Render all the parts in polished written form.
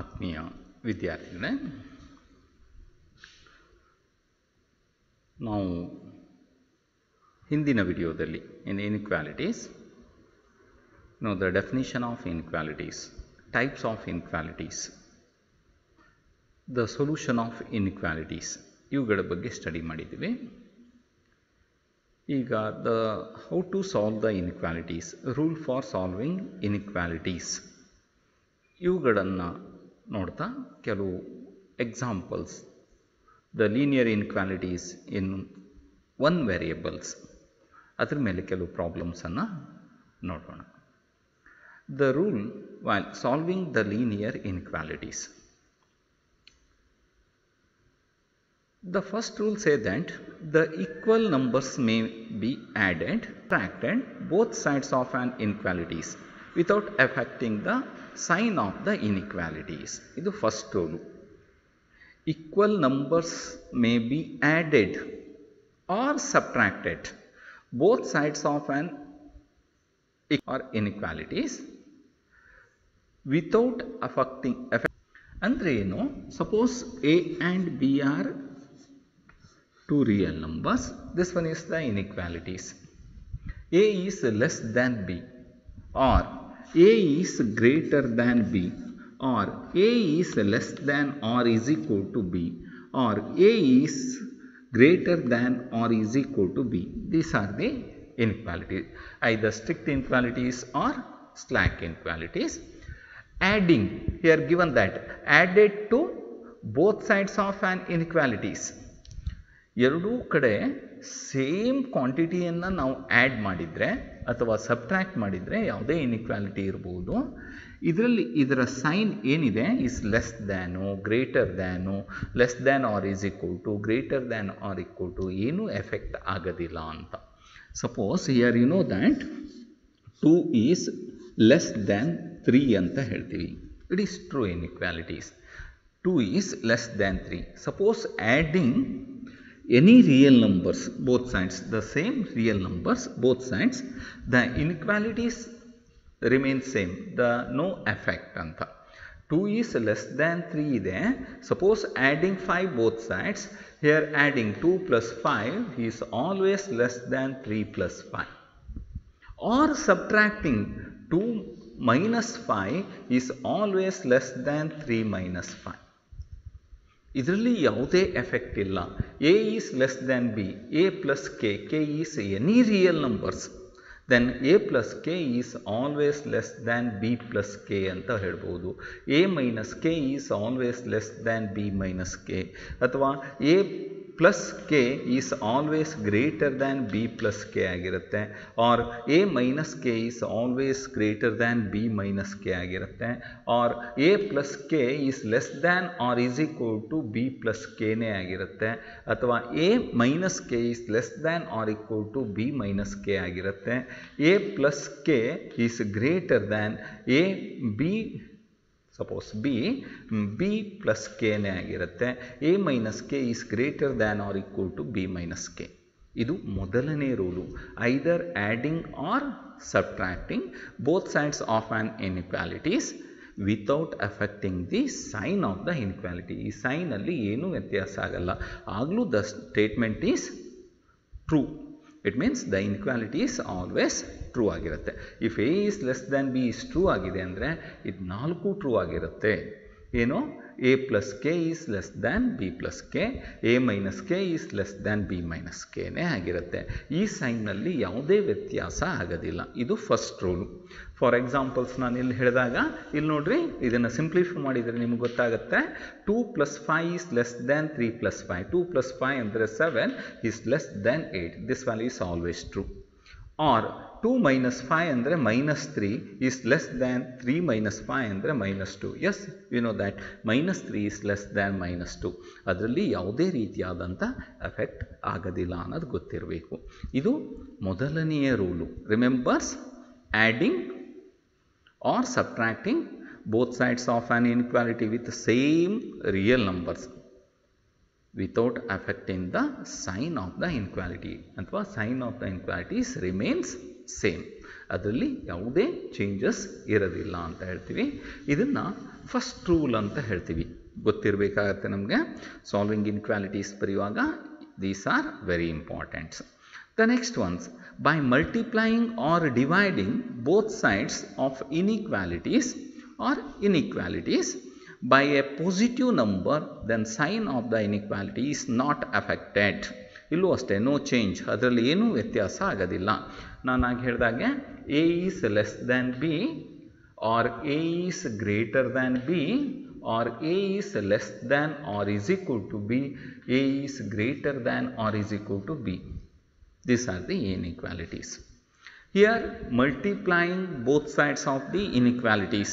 ಆತ್ಮೀಯ ವಿದ್ಯಾರ್ಥಿಗಳೇ, ನಾವು ಹಿಂದಿನ ವಿಡಿಯೋದಲ್ಲಿ ಇನ್ inequalities, the definition of inequalities, types of inequalities, the solution of inequalities ಇವುಗಳ ಬಗ್ಗೆ ಸ್ಟಡಿ ಮಾಡಿದ್ದೀವಿ. ಈಗ how to solve the inequalities, rule for solving inequalities ಇವುಗಳನ್ನು ನೋಡ್ತಾ ಕೆಲವು examples, the linear inequalities in one variables, ಅದ್ರ ಮೇಲೆ ಕೆಲವು ಪ್ರಾಬ್ಲಮ್ಸನ್ನು ನೋಡೋಣ. The rule while solving the linear inequalities. The first rule says that the equal numbers may be added, subtracted, both sides of an inequalities without affecting the sign of the inequalities. ಇದು first rule. Equal numbers may be added or subtracted, both sides of an or inequalities without affecting. ಅಂದರೆ ಏನು? Suppose a and b are two real numbers. This one is the inequalities. A is less than b, or a is greater than b, or a is less than or is equal to b, or a is greater than or is equal to b. These are the inequalities, either strict inequalities or slack inequalities. Adding, here given that added to both sides of an inequalities, ಎರಡೂ ಕಡೆ same ಕ್ವಾಂಟಿಟಿಯನ್ನು ನಾವು add ಮಾಡಿದರೆ ಅಥವಾ subtract ಮಾಡಿದರೆ ಯಾವುದೇ inequality ಇರ್ಬೋದು. ಇದರಲ್ಲಿ ಇದರ ಸೈನ್ ಏನಿದೆ is less than, greater than, less than or is equal to, greater than or equal to ಏನೂ ಎಫೆಕ್ಟ್ ಆಗೋದಿಲ್ಲ ಅಂತ. Suppose here you know that 2 is less than 3 ಅಂತ ಹೇಳ್ತೀವಿ. It is true inequalities. 2 is less than 3. Suppose adding any real numbers, both sides, the same real numbers, both sides, the inequalities remain same, the no effect anta. 2 is less than 3 ಇದೆ. Suppose adding 5 both sides, here adding 2 plus 5 is always less than 3 plus 5, or subtracting 2 minus 5 is always less than 3 minus 5. ಇದರಲ್ಲಿ ಯಾವುದೇ effect ಇಲ್ಲ. A is less than B, A plus K is any real numbers, then A plus K is always less than B plus K ಅಂತ ಹೇಳ್ಬೋದು. A minus K is always less than B minus K, ಅಥವಾ A plus K is always greater than B plus K ಆಗಿರುತ್ತೆ, or A minus K is always greater than B minus K ಆಗಿರುತ್ತೆ, or A plus K is less than or is equal to B plus ಕೆನೇ ಆಗಿರುತ್ತೆ, ಅಥವಾ A minus K is less than or equal to B minus K ಆಗಿರುತ್ತೆ. A plus K is greater than A B, suppose B plus ಕೆನೇ ಆಗಿರುತ್ತೆ. A minus K is greater than or equal to B minus K. ಇದು ಮೊದಲನೇ rule. Either adding or subtracting both sides of an inequalities without affecting the sign of the inequality. ಈ ಸೈನಲ್ಲಿ ಏನೂ ವ್ಯತ್ಯಾಸ ಆಗಲ್ಲ, ಆಗಲೂ the statement is true. It means the inequality is always true ಆಗಿರುತ್ತೆ. If A is less than B is true ಆಗಿದೆ ಅಂದರೆ ಇದು 4 ಟ್ರೂ ಆಗಿರುತ್ತೆ. ಏನು? A plus K is less than B plus K, A minus K is less than B minus ಕೆನೇ ಆಗಿರುತ್ತೆ. ಈ ಸೈನ್ನಲ್ಲಿ ಯಾವುದೇ ವ್ಯತ್ಯಾಸ ಆಗೋದಿಲ್ಲ. ಇದು ಫಸ್ಟ್ ರೂಲು. ಫಾರ್ ಎಕ್ಸಾಂಪಲ್ಸ್ ನಾನು ಇಲ್ಲಿ ಹೇಳಿದಾಗ ಇಲ್ಲಿ ನೋಡ್ರಿ, ಇದನ್ನು ಸಿಂಪ್ಲಿಫೈ ಮಾಡಿದರೆ ನಿಮ್ಗೆ ಗೊತ್ತಾಗುತ್ತೆ. 2 + 5 ಈಸ್ ಲೆಸ್ ದ್ಯಾನ್ 3 + 5. 2 + 5 ಅಂದರೆ 7 is less than 8. This value is always true. Or 2 - 5 ಅಂದರೆ -3 ಈಸ್ ಲೆಸ್ ದ್ಯಾನ್ 3 - 5 ಅಂದರೆ -2. Yes, you know that -3 is less than -2. ಅದರಲ್ಲಿ ಯಾವುದೇ ರೀತಿಯಾದಂಥ ಎಫೆಕ್ಟ್ ಆಗೋದಿಲ್ಲ ಅನ್ನೋದು ಗೊತ್ತಿರಬೇಕು. ಇದು ಮೊದಲನೆಯ rule. Remembers, adding or subtracting both sides of an inequality with the same real numbers without affecting the sign of the inequality, ಅಥವಾ sign of the inequalities remains same, ಅದರಲ್ಲಿ ಯಾವುದೇ ಚೇಂಜಸ್ ಇರೋದಿಲ್ಲ ಅಂತ ಹೇಳ್ತೀವಿ. ಇದನ್ನು ಫಸ್ಟ್ ರೂಲ್ ಅಂತ ಹೇಳ್ತೀವಿ, ಗೊತ್ತಿರಬೇಕಾಗತ್ತೆ ನಮಗೆ. ಸಾಲ್ವಿಂಗ್ ಇನ್ಕ್ವಾಲಿಟೀಸ್ ಬರೆಯುವಾಗ these are very importance. The next ones, by multiplying or dividing both sides of inequalities by a positive number, then sign of the inequality is not affected. ಇಲ್ಲೂ ಅಷ್ಟೇ, ನೋ ಚೇಂಜ್, ಅದರಲ್ಲಿ ಏನೂ ವ್ಯತ್ಯಾಸ ಆಗೋದಿಲ್ಲ. ನಾನು ಆಗ ಹೇಳಿದಾಗೆ A is less than B or A is greater than B or A is less than or is equal to B, A is greater than or is equal to B. These are the inequalities. Here multiplying both sides of the inequalities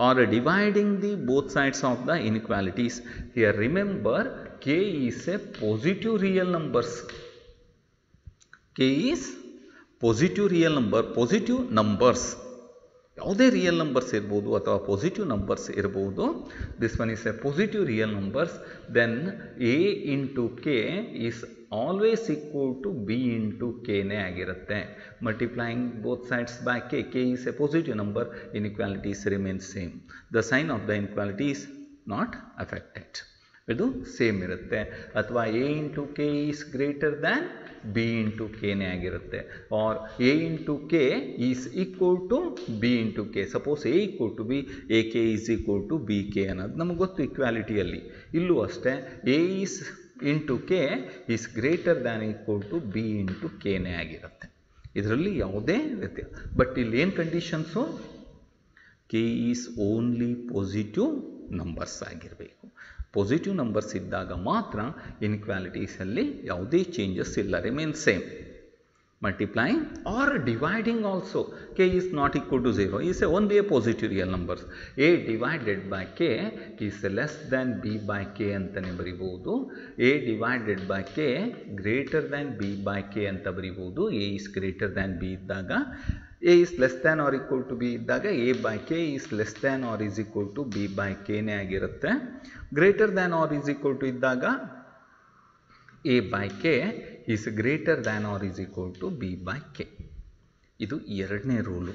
or dividing the both sides of the inequalities. Here remember K is a positive real numbers. K is positive real number, positive numbers. ಯಾವುದೇ real numbers ಇರ್ಬೋದು ಅಥವಾ positive numbers ಇರ್ಬೋದು. This one is a positive real numbers. Then A into K is always equal to B into ಕೆನೇ ಆಗಿರುತ್ತೆ. Multiplying both sides by K, K is a positive number, inequalities remain same. The sign of the inequality is not affected, ಇದು same ಇರುತ್ತೆ. ಅಥವಾ A into K is greater than B into ಕೆನೇ ಆಗಿರುತ್ತೆ. Or A into K is equal to B into K. Suppose A equal to B, A K is equal to B K ಅನ್ನೋದು ನಮಗೆ ಗೊತ್ತು ಇಕ್ವಾಲಿಟಿಯಲ್ಲಿ. ಇಲ್ಲೂ ಅಷ್ಟೇ, A is into K is greater than equal to B into ಕೆನೇ ಆಗಿರುತ್ತೆ. ಇದರಲ್ಲಿ ಯಾವುದೇ ವ್ಯತ್ಯಾಸ. ಬಟ್ ಇಲ್ಲಿ ಏನು conditions, K is only positive numbers ಆಗಿರಬೇಕು. ಪಾಸಿಟಿವ್ ನಂಬರ್ಸ್ ಇದ್ದಾಗ ಮಾತ್ರ ಇನ್ಇಕ್ವಾಲಿಟೀಸಲ್ಲಿ ಯಾವುದೇ ಚೇಂಜಸ್ ಇಲ್ಲ, remain same. Multiplying or dividing also, K is not equal to 0 is only a positive real numbers. A divided by K is less than B by K ಅಂತಲೇ ಬರಿಬೋದು. A divided by K greater than B by K ಅಂತ ಬರಿಬೋದು. A is greater than B ಇದ್ದಾಗ, A is less than or equal to B ಇದ್ದಾಗ A by K is less than or is equal to B by ಕೆನೇ ಆಗಿರುತ್ತೆ. Greater than or is equal to ಇದ್ದಾಗ A by K is greater than or is equal to B by K. ಇದು ಎರಡನೇ rule.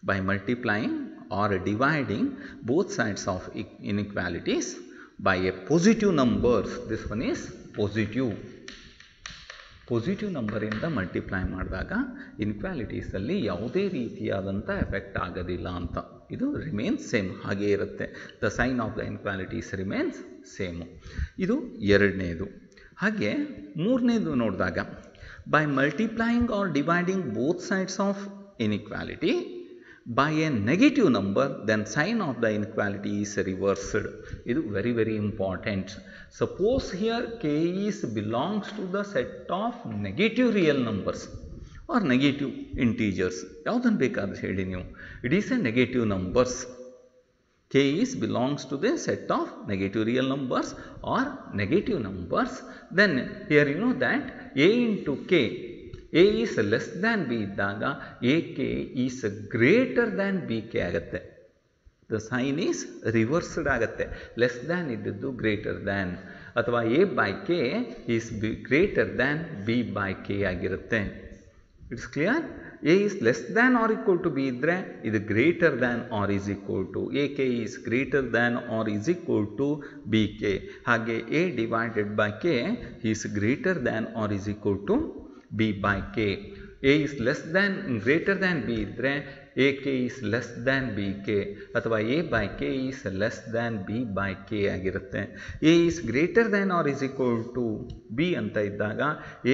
By multiplying or dividing both sides of inequalities by a positive numbers, this one is positive. Positive ನಂಬರಿಂದ multiply ಮಾಡಿದಾಗ ಇನ್ಕ್ವಾಲಿಟೀಸಲ್ಲಿ ಯಾವುದೇ ರೀತಿಯಾದಂಥ effect ಆಗೋದಿಲ್ಲ ಅಂತ. ಇದು ರಿಮೇನ್ಸ್ ಸೇಮ್, ಹಾಗೇ ಇರುತ್ತೆ. The sign of the inequalities remains same. ಇದು ಎರಡನೇದು. ಹಾಗೆ ಮೂರನೇದು ನೋಡಿದಾಗ, by multiplying or dividing both sides of inequality by a negative number, then sign of the inequality is reversed. ಇದು very very important. Suppose here K is belongs to the set of negative real numbers or negative integers, ಯಾವುದನ್ನು ಬೇಕಾದ್ರೆ ಹೇಳಿ ನೀವು, it is a negative numbers. K is belongs to the set of negative real numbers or negative numbers. Then here you know that A into K, A is less than B ಇದ್ದಾಗ AK is greater than BK ಆಗುತ್ತೆ. The sign is reversed ಆಗುತ್ತೆ. Less than ಇದ್ದದ್ದು greater than, ಅಥವಾ A by K is greater than B by K ಆಗಿರುತ್ತೆ. It's clear. A is less than or equal to B ಇದ್ದರೆ ಇದು greater than or is equal to AK is greater than or is equal to BK. ಹಾಗೆ A divided by K is greater than or is equal to B by K. A is less than greater than B ಇದ್ದರೆ AK is less than BK, ಅಥವಾ A by K is less than B by K ಆಗಿರುತ್ತೆ. A is greater than or is equal to B ಅಂತ ಇದ್ದಾಗ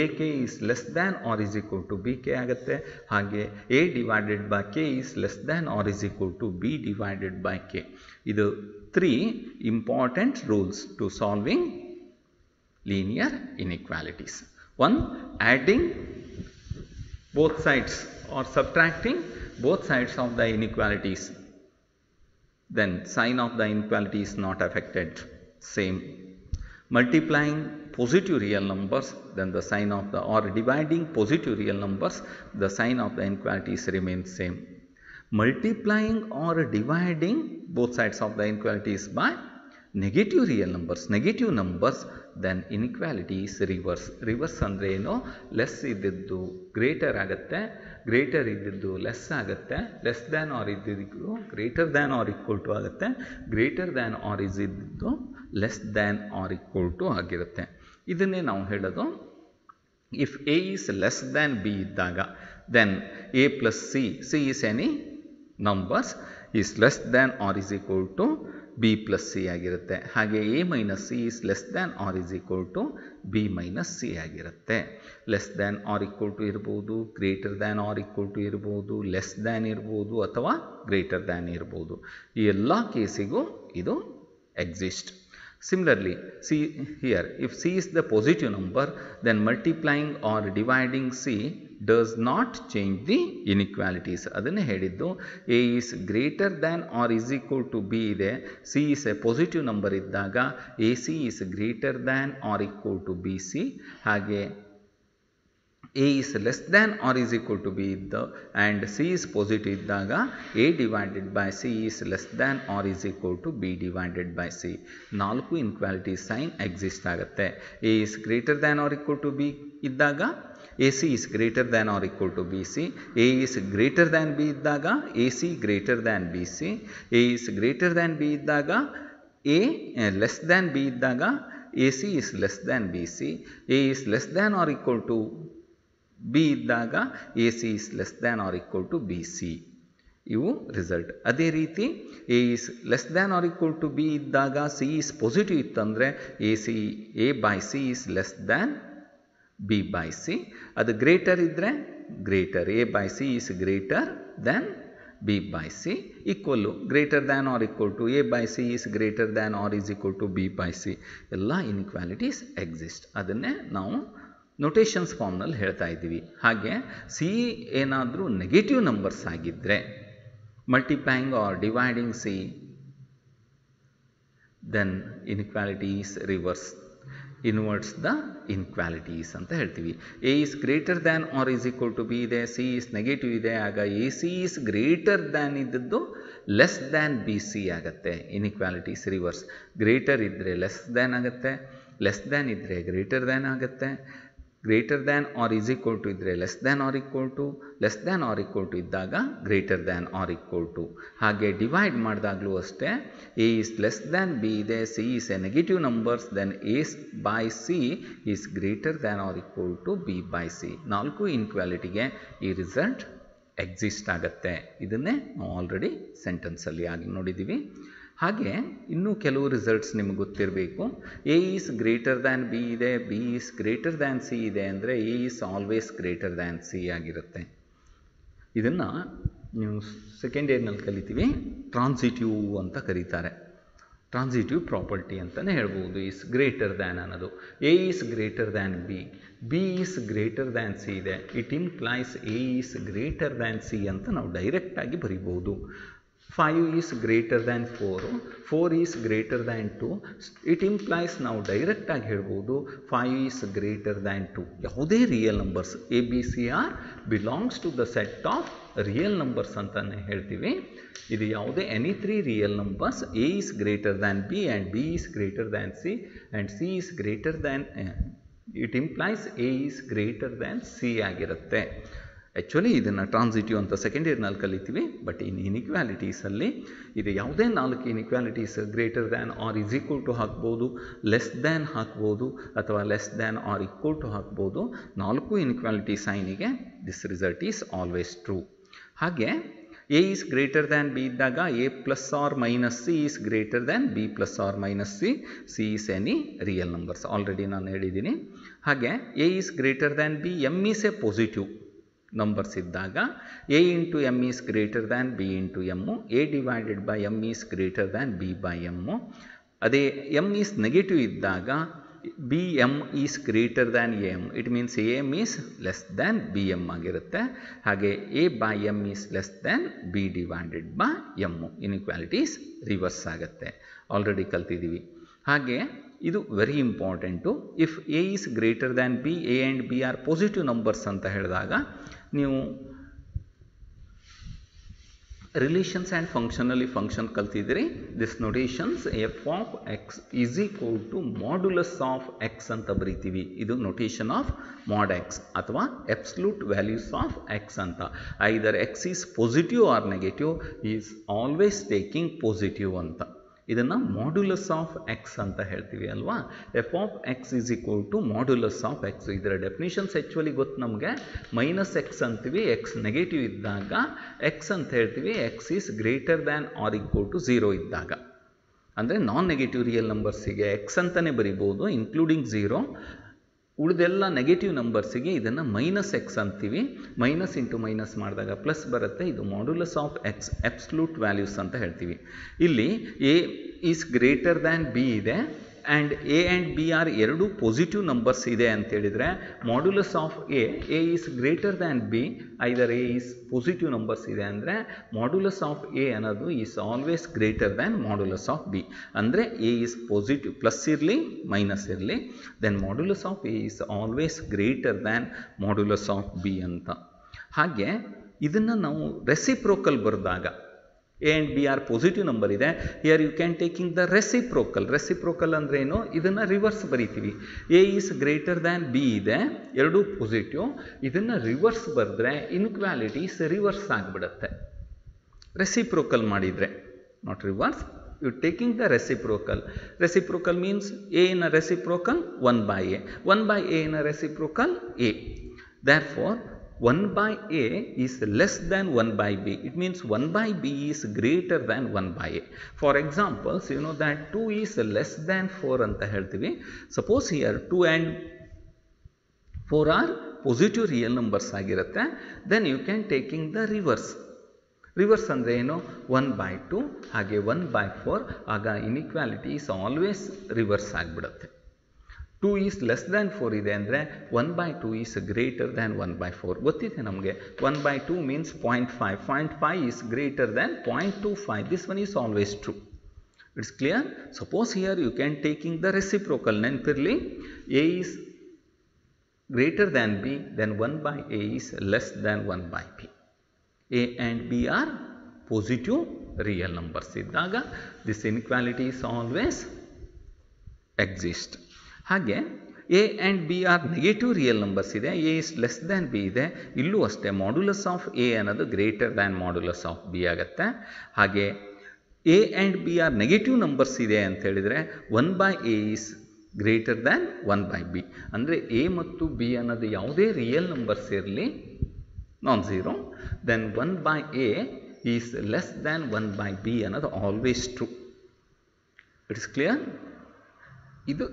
AK is less than or is equal to BK ಆಗುತ್ತೆ. ಹಾಗೆ A divided by K is less than or is equal to B divided by K. ಇದು 3 important rules to solving linear inequalities. 1. Adding both sides or subtracting both sides of the inequalities, then sign of the inequality is not affected, same. Multiplying positive real numbers, then the sign of the, or dividing positive real numbers, the sign of the inequalities remains same. Multiplying or dividing both sides of the inequalities by negative real numbers, negative numbers, then inequality is reverse. Reverse ಅಂದರೆ ಏನು? Less ಇದ್ದಿದ್ದು greater ಆಗುತ್ತೆ, greater ಇದ್ದಿದ್ದು less ಆಗುತ್ತೆ, less than or ಇದ್ದಿದ್ದು greater than or equal to ಆಗುತ್ತೆ, greater than or is ಇದ್ದಿದ್ದು less than or equal to ಆಗಿರುತ್ತೆ. ಇದನ್ನೇ ನಾವು ಹೇಳೋದು if A is less than B ಇದ್ದಾಗ then A plus C, C is any numbers is less than or is equal to B plus C ಆಗಿರುತ್ತೆ. ಹಾಗೆ A minus C is less than or is equal to B minus C ಆಗಿರುತ್ತೆ. Less than or equal to ಇರ್ಬೋದು, greater than or equal to ಇರ್ಬೋದು, less than ಇರ್ಬೋದು ಅಥವಾ greater than ಇರ್ಬೋದು. ಈ ಎಲ್ಲ ಕೇಸಿಗೂ ಇದು exist. Similarly, see here, if C is the positive number, then multiplying or dividing C does not change the inequalities. ಅದನ್ನೇ ಹೇಳಿದ್ದು. A is greater than or is equal to B ಇದೆ, C is a positive number ಇದ್ದಾಗ AC is greater than or equal to BC. ಹಾಗೆ A is less than or is equal to B and C is positive ಇದ್ದಾಗ A divided by C is less than or is equal to B divided by C. 4 inequality sign exist ಆಗುತ್ತೆ. A is greater than or equal to B ಇದ್ದಾಗ AC is greater than or equal to BC. A is greater than B ಇದ್ದಾಗ AC greater than BC. A is greater than B ಇದ್ದಾಗ A less than B ಇದ್ದಾಗ AC is less than BC. A is less than or equal to B ಇದ್ದಾಗ A C is less than or equal to B C. ಇವು result. ಅದೇ ರೀತಿ A is less than or equal to B ಇದ್ದಾಗ C is positive ಇತ್ತಂದರೆ A by C is less than B by C. ಅದು greater ಇದ್ದರೆ greater, A by C is greater than B by C. Equal greater than or equal to A by C is greater than or is equal to B by C. ಎಲ್ಲ inequalities exist. ಅದನ್ನೇ ನಾವು notations ಫಾರ್ಮ್ನಲ್ಲಿ ಹೇಳ್ತಾ ಇದ್ದೀವಿ. ಹಾಗೆ C ಏನಾದರೂ negative numbers ಆಗಿದ್ದರೆ multiplying or dividing C then inequality is reverse, inverts the inequalities ಅಂತ ಹೇಳ್ತೀವಿ. A is greater than or is equal to B ಇದೆ, ಸಿ ಈಸ್ ನೆಗೆಟಿವ್ ಇದೆ, ಆಗ A C is greater than ಇದ್ದದ್ದು less than B C ಆಗುತ್ತೆ. Inequalities reverse. Greater ಇದ್ದರೆ less than ಆಗುತ್ತೆ, less than ಇದ್ದರೆ ಗ್ರೇಟರ್ ದ್ಯಾನ್ ಆಗುತ್ತೆ, greater than or is equal to ಇದ್ದರೆ less than or equal to, less than or equal to ಇದ್ದಾಗ greater than or equal to. ಹಾಗೆ divide ಮಾಡಿದಾಗಲೂ ಅಷ್ಟೇ A is less than B ಇದೆ, C is a negative numbers, then A by C is greater than or equal to B by C. 4 ಇನ್ಇಕ್ವಾಲಿಟಿಗೆ ಈ result exist ಆಗುತ್ತೆ. ಇದನ್ನೇ ನಾವು already ಸೆಂಟೆನ್ಸಲ್ಲಿ ಆಗಿ ನೋಡಿದ್ದೀವಿ. ಹಾಗೆ ಇನ್ನೂ ಕೆಲವು ರಿಸಲ್ಟ್ಸ್ ನಿಮಗೆ ಗೊತ್ತಿರಬೇಕು. A is greater than B ಇದೆ, B is greater than C ಇದೆ ಅಂದರೆ A is always greater than C ಆಗಿರುತ್ತೆ. ಇದನ್ನು ನೀವು ಸೆಕೆಂಡ್ ಇಯರ್ನಲ್ಲಿ ಕಲಿತೀವಿ, ಟ್ರಾನ್ಸಿಟಿವ್ ಅಂತ ಕರೀತಾರೆ. ಟ್ರಾನ್ಸಿಟಿವ್ ಪ್ರಾಪರ್ಟಿ ಅಂತಲೇ ಹೇಳ್ಬೋದು ಈಸ್ ಗ್ರೇಟರ್ ದ್ಯಾನ್ ಅನ್ನೋದು. A is greater than B, B is greater than C ಇದೆ, it implies A is greater than C ಅಂತ ನಾವು ಡೈರೆಕ್ಟಾಗಿ ಬರಿಬೋದು. 5 is greater than 4, 4 is greater than 2, it implies ನಾವು ಡೈರೆಕ್ಟಾಗಿ ಹೇಳ್ಬೋದು 5 is greater than 2. ಯಾವುದೇ real numbers A B C are belongs to the set of real numbers ಅಂತಲೇ ಹೇಳ್ತೀವಿ. ಇದು ಯಾವುದೇ any 3 real numbers A is greater than B and B is greater than C and C is greater than, it implies A is greater than C ಆಗಿರುತ್ತೆ. Actually ಇದನ್ನು transitive ಅಂತ second ಇಯರ್ನಲ್ಲಿ ಕಲಿತೀವಿ. But in ಇನ್ಇಕ್ವಾಲಿಟೀಸಲ್ಲಿ ಇದು ಯಾವುದೇ 4 inequalities greater than or is equal to ಹಾಕ್ಬೋದು, less than ಹಾಕ್ಬೋದು ಅಥವಾ less than or equal to ಹಾಕ್ಬೋದು. 4 ಇನ್ಇಕ್ವಾಲಿಟಿ ಸೈನಿಗೆ this result is always true. ಹಾಗೆ A is greater than B ಇದ್ದಾಗ A plus or minus C is greater than B plus or minus C, C is any real numbers, already ನಾನು ಹೇಳಿದ್ದೀನಿ. ಹಾಗೆ A is greater than B, M is a positive numbers ಇದ್ದಾಗ A into M is greater than B into M, A divided by M is greater than B by M. ಅದೇ M is negative ಇದ್ದಾಗ B M is greater than A M, it means A M is less than B M ಆಗಿರುತ್ತೆ. ಹಾಗೆ A by M is less than B divided by M. Inequalities reverse ಆಗುತ್ತೆ, already ಕಲ್ತಿದ್ದೀವಿ. ಹಾಗೆ ಇದು very important. If A is greater than B, A and B are positive numbers ಅಂತ ಹೇಳಿದಾಗ ನೀವು relations and ಫಂಕ್ಷನಲ್ಲಿ ಫಂಕ್ಷನ್ ಕಲ್ತಿದ್ದೀರಿ. This notations F of X is equal to modulus of X ಅಂತ ಬರಿತೀವಿ. ಇದು ನೊಟೇಷನ್ ಆಫ್ ಮಾಡ್ ಎಕ್ಸ್ ಅಥವಾ absolute values of X ಅಂತ. Either X is positive or negative is always taking positive ಅಂತ. ಇದನ್ನು modulus of X ಅಂತ ಹೇಳ್ತೀವಿ ಅಲ್ವಾ. F of X is equal to modulus of X. ಇದರ ಡೆಫಿನಿಷನ್ಸ್ ಆ್ಯಕ್ಚುಲಿ ಗೊತ್ತು ನಮಗೆ. ಮೈನಸ್ ಎಕ್ಸ್ ಅಂತೀವಿ ಎಕ್ಸ್ ನೆಗೆಟಿವ್ ಇದ್ದಾಗ, ಎಕ್ಸ್ ಅಂತ ಹೇಳ್ತೀವಿ X is greater than or equal to 0 ಇದ್ದಾಗ. ಅಂದರೆ ನಾನ್ ನೆಗೆಟಿವ್ ರಿಯಲ್ ನಂಬರ್ಸಿಗೆ ಎಕ್ಸ್ ಅಂತಲೇ ಬರಿಬೋದು ಇನ್ಕ್ಲೂಡಿಂಗ್ 0. ಉಳಿದೆಲ್ಲ ನೆಗೆಟಿವ್ ನಂಬರ್ಸಿಗೆ ಇದನ್ನು ಮೈನಸ್ ಎಕ್ಸ್ ಅಂತೀವಿ. ಮೈನಸ್ ಇಂಟು ಮೈನಸ್ ಮಾಡಿದಾಗ ಪ್ಲಸ್ ಬರುತ್ತೆ. ಇದು modulus of X absolute values ಅಂತ ಹೇಳ್ತೀವಿ. ಇಲ್ಲಿ A is greater than B ಇದೆ and A and B are ಎರಡೂ ಪಾಸಿಟಿವ್ ನಂಬರ್ಸ್ ಇದೆ ಅಂತೇಳಿದರೆ modulus of A is greater than B, either A is positive numbers ಇದೆ ಅಂದರೆ ಮಾಡ್ಯುಲಸ್ ಆಫ್ ಎ ಅನ್ನೋದು is always greater than modulus of B. ಅಂದರೆ A is positive, plus ಇರಲಿ minus ಇರಲಿ, then modulus of A is always greater than modulus of B ಅಂತ. ಹಾಗೆ ಇದನ್ನು ನಾವು ರೆಸಿಪ್ರೋಕಲ್ ಬರೆದಾಗ A and B are positive number ಇದೆ. Here you can taking the reciprocal. Reciprocal ಅಂದರೆ ಏನು? ಇದನ್ನು ರಿವರ್ಸ್ ಬರಿತೀವಿ. A is greater than B ಇದೆ, ಎರಡೂ ಪಾಸಿಟಿವ್. ಇದನ್ನು ರಿವರ್ಸ್ ಬರೆದ್ರೆ ಇನ್ಕ್ವಾಲಿಟೀಸ್ ರಿವರ್ಸ್ ಆಗಿಬಿಡುತ್ತೆ ರೆಸಿಪ್ರೋಕಲ್ ಮಾಡಿದರೆ. Not reverse, you taking the reciprocal. Reciprocal means A in a reciprocal 1/a, 1/a in a reciprocal a. Therefore 1/a is less than 1/b. It means 1/b is greater than 1/a. For examples, you know that 2 is less than 4 anta heltivi. Suppose here 2 and 4 are positive real numbers agirutte, then you can taking the reverse. Reverse andre eno 1/2 hage 1/4 aga inequality is always reverse ಆಗಿಬಿಡುತ್ತೆ. 2 is less than 4 ಇದೆ ಅಂದರೆ 1/2 is greater than 1/4 ಗೊತ್ತಿದೆ ನಮಗೆ. 1/2 means 0.5. 0.5 is greater than 0.25. This one is always true. It's clear? Suppose here you can taking the reciprocal. ನೆನಪಿರಲಿ, a is greater than b, then 1/a is less than 1/b. a and b are positive real numbers ಇದ್ದಾಗ this inequality is always exist. ಹಾಗೆ A and B are negative real numbers ಇದೆ, A is less than B ಇದೆ. ಇಲ್ಲೂ ಅಷ್ಟೇ modulus of A ಅನ್ನೋದು greater than modulus of B ಆಗುತ್ತೆ. ಹಾಗೆ A and B are negative numbers ಇದೆ ಅಂತ ಹೇಳಿದರೆ 1/a is greater than 1/b. ಅಂದರೆ ಎ ಮತ್ತು ಬಿ ಅನ್ನೋದು ಯಾವುದೇ ರಿಯಲ್ ನಂಬರ್ಸ್ ಇರಲಿ non zero, then 1/a is less than 1/b ಅನ್ನೋದು ಆಲ್ವೇಸ್ ಟ್ರೂ. It's clear? ಇದು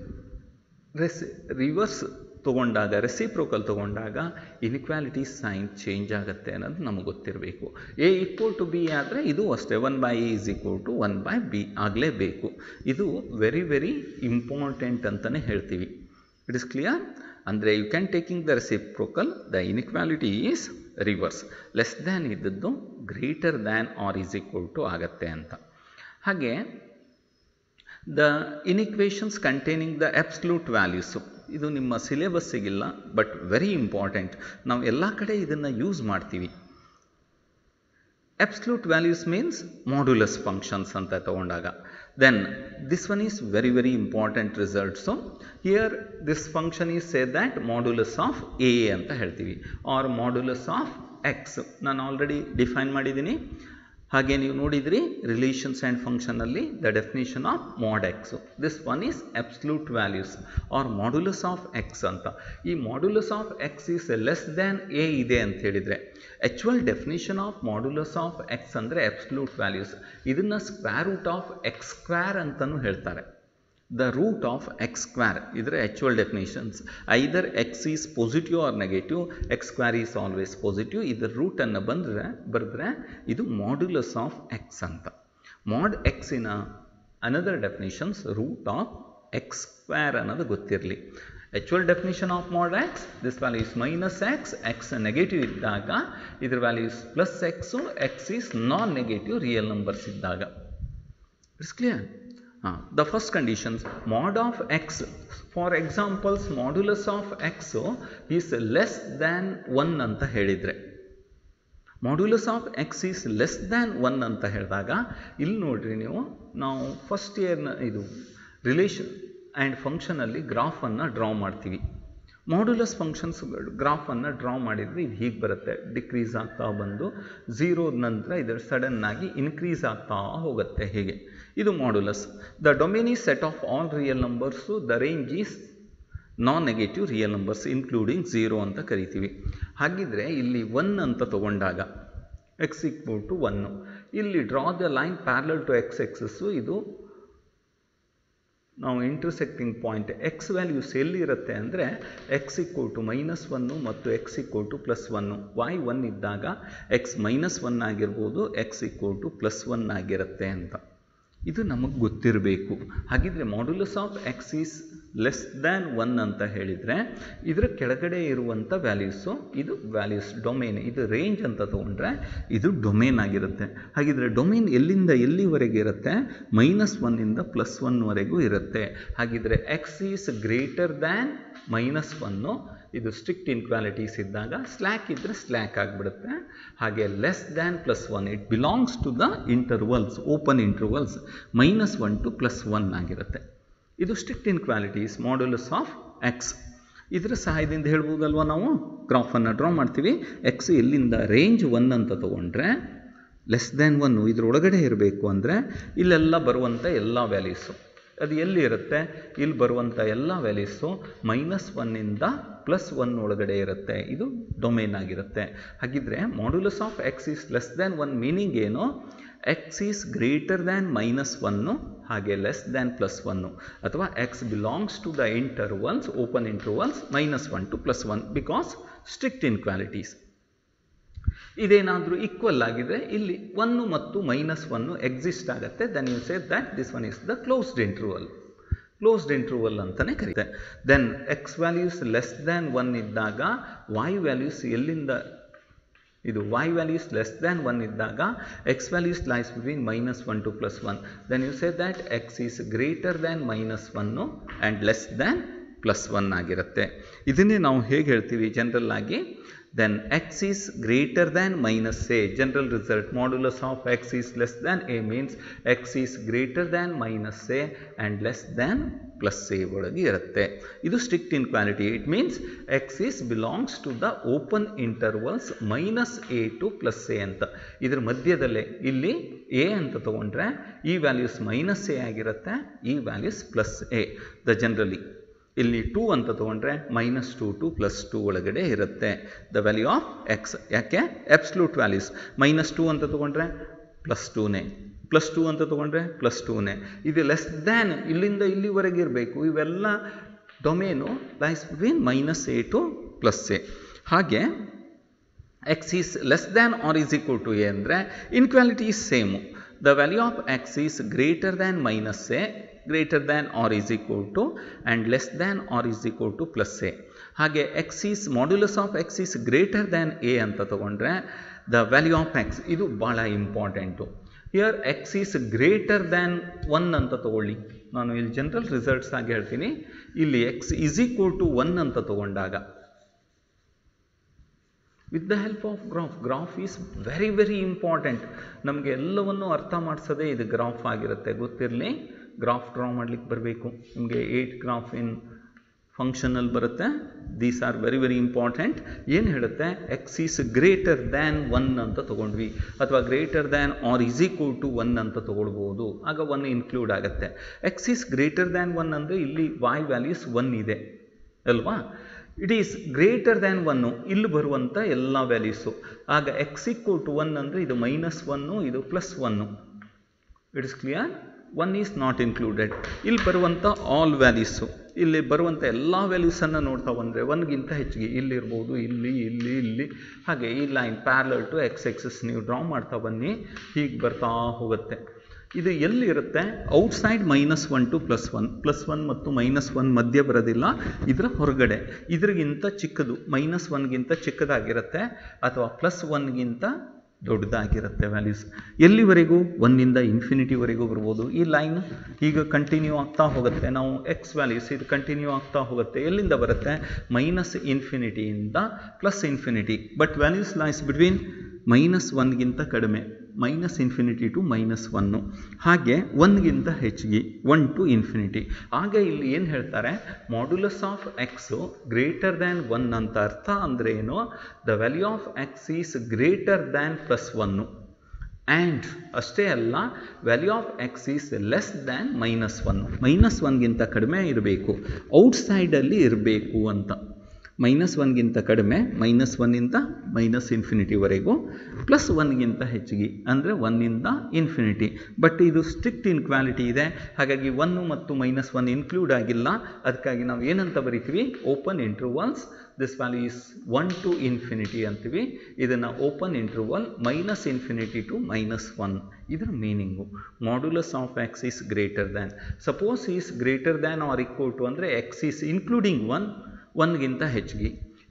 ರಿವರ್ಸ್ ತೊಗೊಂಡಾಗ, ರೆಸಿಪ್ರೋಕಲ್ ತೊಗೊಂಡಾಗ ಇನ್ಇಕ್ವಾಲಿಟಿ ಸೈನ್ ಚೇಂಜ್ ಆಗುತ್ತೆ ಅನ್ನೋದು ನಮಗೆ ಗೊತ್ತಿರಬೇಕು. ಎ ಈಕ್ವಲ್ ಟು ಬಿ ಆದರೆ ಇದು ಅಷ್ಟೇ 1/a is equal to 1/b ಆಗಲೇಬೇಕು. ಇದು ವೆರಿ ವೆರಿ ಇಂಪಾರ್ಟೆಂಟ್ ಅಂತಲೇ ಹೇಳ್ತೀವಿ. It is clear? ಅಂದರೆ you can taking the reciprocal, the inequality is reverse. Less than ಇದ್ದದ್ದು greater than or is equal to ಆಗುತ್ತೆ ಅಂತ. ಹಾಗೆ the inequations containing the absolute values, ಇದು ನಿಮ್ಮ ಸಿಲೆಬಸ್ಸಿಗಿಲ್ಲ ಬಟ್ ವೆರಿ ಇಂಪಾರ್ಟೆಂಟ್. ನಾವು ಎಲ್ಲ ಕಡೆ ಇದನ್ನು ಯೂಸ್ ಮಾಡ್ತೀವಿ. absolute values means modulus functions ಅಂತ ತಗೊಂಡಾಗ, then this one is very very important result. So here this function is say that modulus of a ಅಂತ ಹೇಳ್ತೀವಿ, or modulus of x. ನಾನು ಆಲ್ರೆಡಿ ಡಿಫೈನ್ ಮಾಡಿದ್ದೀನಿ. ಹಾಗೆ ನೀವು ನೋಡಿದ್ರಿ ರಿಲೇಷನ್ಸ್ ಆ್ಯಂಡ್ ಫಂಕ್ಷನಲ್ಲಿ the definition of mod X. This one is absolute values or modulus of X ಅಂತ. ಈ modulus of X is less than A ಇದೆ ಅಂತ ಹೇಳಿದರೆ, actual definition of modulus of X ಅಂದರೆ ಅಬ್ಸಲ್ಯೂಟ್ ವ್ಯಾಲ್ಯೂಸ್. ಇದನ್ನು square root of X square ಅಂತಲೂ ಹೇಳ್ತಾರೆ. The root of X square ಇದರ actual definitions. Either X is positive or negative, X square is always positive. ಇದರ ರೂಟನ್ನು ಬರೆದ್ರೆ ಇದು modulus of X ಅಂತ. ಮಾಡ್ ಎಕ್ಸಿನ another definitions root of X square ಅನ್ನೋದು ಗೊತ್ತಿರಲಿ. Actual definition of mod X, this value is minus X, X negative ಇದ್ದಾಗ ಇದರ value is plus X, X is non negative real numbers ಇದ್ದಾಗ. It's clear? The first conditions, mod of x, for examples modulus of x is less than 1 ಅಂತ ಹೇಳಿದರೆ, modulus of X is less than 1 ಅಂತ ಹೇಳಿದಾಗ ಇಲ್ಲಿ ನೋಡ್ರಿ ನೀವು, ನಾವು first ಇಯರ್ನ ಇದು ರಿಲೇಷನ್ ಆ್ಯಂಡ್ ಫಂಕ್ಷನಲ್ಲಿ ಗ್ರಾಫನ್ನು ಡ್ರಾ ಮಾಡ್ತೀವಿ. ಮಾಡ್ಯುಲಸ್ ಫಂಕ್ಷನ್ಸ್ ಗ್ರಾಫನ್ನು ಡ್ರಾ ಮಾಡಿದರೆ ಇದು ಹೀಗೆ ಬರುತ್ತೆ, ಡಿಕ್ರೀಸ್ ಆಗ್ತಾ ಬಂದು 0 ನಂತರ ಇದರ ಸಡನ್ನಾಗಿ ಇನ್ಕ್ರೀಸ್ ಆಗ್ತಾ ಹೋಗುತ್ತೆ. ಹೀಗೆ ಇದು modulus. The domain is set of all real numbers, the range is non negative real numbers including 0 ಅಂತ ಕರಿತೀವಿ. ಹಾಗಿದ್ರೆ ಇಲ್ಲಿ 1 ಅಂತ ತಗೊಂಡಾಗ x ಈಕ್ವಲ್ ಟು 1, ಇಲ್ಲಿ draw the line parallel to x axis, ಇದು ನಾವು ಇಂಟರ್ಸೆಕ್ಟಿಂಗ್ ಪಾಯಿಂಟ್ x ವ್ಯಾಲ್ಯೂಸ್ ಎಲ್ಲಿರುತ್ತೆ ಅಂದರೆ x ಈಕ್ವಲ್ ಟು -1 ಮತ್ತು x ಈಕ್ವಲ್ ಟು +1. y 1 ಇದ್ದಾಗ x -1 ಆಗಿರ್ಬೋದು, x ಈಕ್ವಲ್ ಟು +1 ಆಗಿರುತ್ತೆ ಅಂತ ಇದು ನಮಗೆ ಗೊತ್ತಿರಬೇಕು. ಹಾಗಿದ್ರೆ modulus of X is less than 1 ಅಂತ ಹೇಳಿದರೆ ಇದರ ಕೆಳಗಡೆ ಇರುವಂಥ ವ್ಯಾಲ್ಯೂಸು ಇದು ವ್ಯಾಲ್ಯೂಸ್ ಡೊಮೇನ್, ಇದು ರೇಂಜ್ ಅಂತ ತೊಗೊಂಡ್ರೆ ಇದು ಡೊಮೇನ್ ಆಗಿರುತ್ತೆ. ಹಾಗಿದ್ರೆ ಡೊಮೇನ್ ಎಲ್ಲಿಂದ ಎಲ್ಲಿವರೆಗೆ ಇರುತ್ತೆ? -1 ಇಂದ +1ವರೆಗೂ ಇರುತ್ತೆ. ಹಾಗಿದ್ರೆ ಎಕ್ಸ್ ಈಸ್ ಗ್ರೇಟರ್ ದ್ಯಾನ್ -1, ಇದು ಸ್ಟ್ರಿಕ್ಟ್ ಇನ್ಕ್ವಾಲಿಟೀಸ್ ಇದ್ದಾಗ, ಸ್ಲ್ಯಾಕ್ ಇದ್ದರೆ ಸ್ಲ್ಯಾಕ್ ಆಗಿಬಿಡುತ್ತೆ. ಹಾಗೆ less than +1 it belongs to the intervals, open intervals -1 to +1 ಆಗಿರುತ್ತೆ. ಇದು strict inequalities modulus of X. ಇದರ ಸಹಾಯದಿಂದ ಹೇಳ್ಬೋದಲ್ವ, ನಾವು ಗ್ರಾಫನ್ನು ಡ್ರಾ ಮಾಡ್ತೀವಿ. ಎಕ್ಸ್ ಎಲ್ಲಿಂದ ರೇಂಜ್ 1 ಅಂತ ತೊಗೊಂಡ್ರೆ ಲೆಸ್ ದ್ಯಾನ್ 1 ಇದರೊಳಗಡೆ ಇರಬೇಕು ಅಂದರೆ ಇಲ್ಲೆಲ್ಲ ಬರುವಂಥ ಎಲ್ಲ ವ್ಯಾಲ್ಯೂಸು ಅದು ಎಲ್ಲಿ ಇರುತ್ತೆ? ಇಲ್ಲಿ ಬರುವಂಥ ಎಲ್ಲ ವ್ಯಾಲ್ಯೂಸು -1 ಇಂದ +1 ಒಳಗಡೆ ಇರುತ್ತೆ. ಇದು ಡೊಮೇನ್ ಆಗಿರುತ್ತೆ. ಹಾಗಿದ್ರೆ modulus of X is less than 1 meaning ಏನು? ಎಕ್ಸ್ ಈಸ್ ಗ್ರೇಟರ್ ದ್ಯಾನ್ -1 ಹಾಗೆ ಲೆಸ್ ದ್ಯಾನ್ +1, ಅಥವಾ X belongs to the intervals, open intervals -1 to +1 because strict inequalities. ಇದೇನಾದರೂ ಈಕ್ವಲ್ ಆಗಿದ್ರೆ ಇಲ್ಲಿ 1 ಮತ್ತು -1 ಎಕ್ಸಿಸ್ಟ್ ಆಗುತ್ತೆ. Then you say that this one is the closed interval. Closed interval ಅಂತಲೇ ಕರೀತೆ. Then X values less than 1 ಇದ್ದಾಗ y values ಎಲ್ಲಿಂದ, ಇದು y ವ್ಯಾಲ್ಯೂಸ್ ಲೆಸ್ ದ್ಯಾನ್ 1 ಇದ್ದಾಗ x values lies between -1 to +1. Then you say that x is greater than -1 and less than +1 ಆಗಿರುತ್ತೆ. ಇದನ್ನೇ ನಾವು ಹೇಗೆ ಹೇಳ್ತೀವಿ ಜನರಲ್ ಆಗಿ? then x is greater than -a. General result, modulus of x is less than a means x is greater than -a and less than +a ಒಳಗೆ ಇರುತ್ತೆ. ಇದು strict inequality. It means x is belongs to the open intervals -a to +a ಅಂತ. ಇದರ ಮಧ್ಯದಲ್ಲೇ ಇಲ್ಲಿ a ಅಂತ ತಗೊಂಡ್ರೆ ಈ ವ್ಯಾಲ್ಯೂಸ್ -a ಆಗಿರುತ್ತೆ, ಈ ವ್ಯಾಲ್ಯೂಸ್ +a. ದ ಜನರಲಿ ಇಲ್ಲಿ 2 ಅಂತ ತೊಗೊಂಡ್ರೆ -2 to +2 ಒಳಗಡೆ ಇರುತ್ತೆ ದ ವ್ಯಾಲ್ಯೂ ಆಫ್ ಎಕ್ಸ್. ಯಾಕೆ? Absolute values. -2 ಅಂತ ತೊಗೊಂಡ್ರೆ +2ನೇ, +2 ಅಂತ ತೊಗೊಂಡ್ರೆ +2ನೇ. ಇದು ಲೆಸ್ ದ್ಯಾನ್ ಇಲ್ಲಿಂದ ಇಲ್ಲಿವರೆಗೆ ಇರಬೇಕು. ಇವೆಲ್ಲ domain lies between -a to +a. ಹಾಗೆ X is less than or is equal to A ಅಂದರೆ inequality is same. The value of X is greater than -a, greater than or is equal to and less than or is equal to +a. ಹಾಗೆ x is modulus of x is greater than a ಅಂತ ತಗೊಂಡ್ರೆ the value of x, ಇದು ಭಾಳ important. here x is greater than 1 ಅಂತ ತಗೊಳ್ಳಿ. ನಾನು ಇಲ್ಲಿ general results ಆಗಿ ಹೇಳ್ತೀನಿ. ಇಲ್ಲಿ x is equal to 1 ಅಂತ ತಗೊಂಡಾಗ with the help of graph is very important. ನಮಗೆ ಎಲ್ಲವನ್ನು ಅರ್ಥ ಮಾಡಿಸೋದೇ ಇದು ಗ್ರಾಫ್ ಆಗಿರುತ್ತೆ. ಗೊತ್ತಿರಲಿ, ಗ್ರಾಫ್ ಡ್ರಾ ಮಾಡ್ಲಿಕ್ಕೆ ಬರಬೇಕು. ನಿಮಗೆ 8 ಗ್ರಾಫ್ ಇನ್ ಫಂಕ್ಷನಲ್ಲಿ ಬರುತ್ತೆ. These are very important. ಏನು ಹೇಳುತ್ತೆ? ಎಕ್ಸ್ ಈಸ್ ಗ್ರೇಟರ್ ದ್ಯಾನ್ 1 ಅಂತ ತೊಗೊಂಡ್ವಿ, ಅಥವಾ greater than or is equal to 1 ಅಂತ ತೊಗೊಳ್ಬೋದು. ಆಗ 1 ಇನ್ಕ್ಲೂಡ್ ಆಗುತ್ತೆ. ಎಕ್ಸ್ ಈಸ್ ಗ್ರೇಟರ್ ದ್ಯಾನ್ 1 ಅಂದರೆ ಇಲ್ಲಿ y ವ್ಯಾಲ್ಯೂಸ್ 1 ಇದೆ ಅಲ್ವಾ? ಇಟ್ ಈಸ್ ಗ್ರೇಟರ್ ದ್ಯಾನ್ 1 ಇಲ್ಲಿ ಬರುವಂಥ ಎಲ್ಲ ವ್ಯಾಲ್ಯೂಸು. ಆಗ ಎಕ್ಸ್ ಈಕ್ವಲ್ ಟು 1 ಅಂದರೆ ಇದು -1, ಇದು +1. It is clear? 1 is not included. ಇಲ್ಲಿ ಬರುವಂಥ ಆಲ್ ವ್ಯಾಲ್ಯೂಸು, ಇಲ್ಲಿ ಬರುವಂಥ ಎಲ್ಲ ವ್ಯಾಲ್ಯೂಸನ್ನು ನೋಡ್ತಾ ಬಂದರೆ 1ಗಿಂತ ಹೆಚ್ಚಿಗೆ ಇಲ್ಲಿರ್ಬೋದು, ಇಲ್ಲಿ ಹಾಗೆ ಈ line parallel to X axis ನೀವು ಡ್ರಾ ಮಾಡ್ತಾ ಬನ್ನಿ, ಹೀಗೆ ಬರ್ತಾ ಹೋಗುತ್ತೆ. ಇದು ಎಲ್ಲಿರುತ್ತೆ? Outside -1 to +1. +1 ಮತ್ತು -1 ಮಧ್ಯೆ ಬರೋದಿಲ್ಲ, ಇದರ ಹೊರಗಡೆ. ಇದ್ರಿಗಿಂತ ಚಿಕ್ಕದು, -1ಗಿಂತ ಚಿಕ್ಕದಾಗಿರುತ್ತೆ ಅಥವಾ +1ಗಿಂತ ದೊಡ್ಡದಾಗಿರುತ್ತೆ ವ್ಯಾಲ್ಯೂಸ್. ಎಲ್ಲಿವರೆಗೂ? 1 ಇಂದ ಇನ್ಫಿನಿಟಿವರೆಗೂ ಬರ್ಬೋದು. ಈ ಲೈನ್ ಈಗ ಕಂಟಿನ್ಯೂ ಆಗ್ತಾ ಹೋಗುತ್ತೆ. ನಾವು ಎಕ್ಸ್ ವ್ಯಾಲ್ಯೂಸ್ ಇದು ಕಂಟಿನ್ಯೂ ಆಗ್ತಾ ಹೋಗುತ್ತೆ. ಎಲ್ಲಿಂದ ಬರುತ್ತೆ? -∞ಇಂದ +∞. ಬಟ್ ವ್ಯಾಲ್ಯೂಸ್ ಲೈಸ್ ಬಿಟ್ವೀನ್ -1ಗಿಂತ ಕಡಿಮೆ, -∞ to -1, ಹಾಗೆ 1ಗಿಂತ ಹೆಚ್ಚಿಗೆ 1 to ∞. ಆಗ ಇಲ್ಲಿ ಏನು ಹೇಳ್ತಾರೆ, modulus of X greater than 1 ಅಂತ ಅರ್ಥ ಅಂದರೆ ಏನು, the value of X is greater than +1 and ಅಷ್ಟೇ ಅಲ್ಲ, value of X is less than -1. -1ಗಿಂತ ಕಡಿಮೆ ಇರಬೇಕು, ಔಟ್ಸೈಡಲ್ಲಿ ಇರಬೇಕು ಅಂತ. -1ಗಿಂತ ಕಡಿಮೆ, -1ಇಂದ -∞ವರೆಗೂ, +1ಗಿಂತ ಹೆಚ್ಚಿಗೆ ಅಂದರೆ 1ಇಂದ ∞. ಬಟ್ ಇದು ಸ್ಟ್ರಿಕ್ಟ್ ಇನ್ಕ್ವಾಲಿಟಿ ಇದೆ, ಹಾಗಾಗಿ 1 ಮತ್ತು -1 ಇನ್ಕ್ಲೂಡ್ ಆಗಿಲ್ಲ. ಅದಕ್ಕಾಗಿ ನಾವು ಏನಂತ ಬರಿತೀವಿ, open intervals, this value is 1 to ∞ ಅಂತೀವಿ. ಇದನ್ನು ಓಪನ್ ಇಂಟರ್ವಲ್ -∞ to -1. ಇದರ meaning modulus of X is greater than, suppose is greater than or equal to ಅಂದರೆ ಎಕ್ಸ್ ಈಸ್ ಇನ್ಕ್ಲೂಡಿಂಗ್ 1ಗಿಂತ ಹೆಚ್ಚಿಗೆ,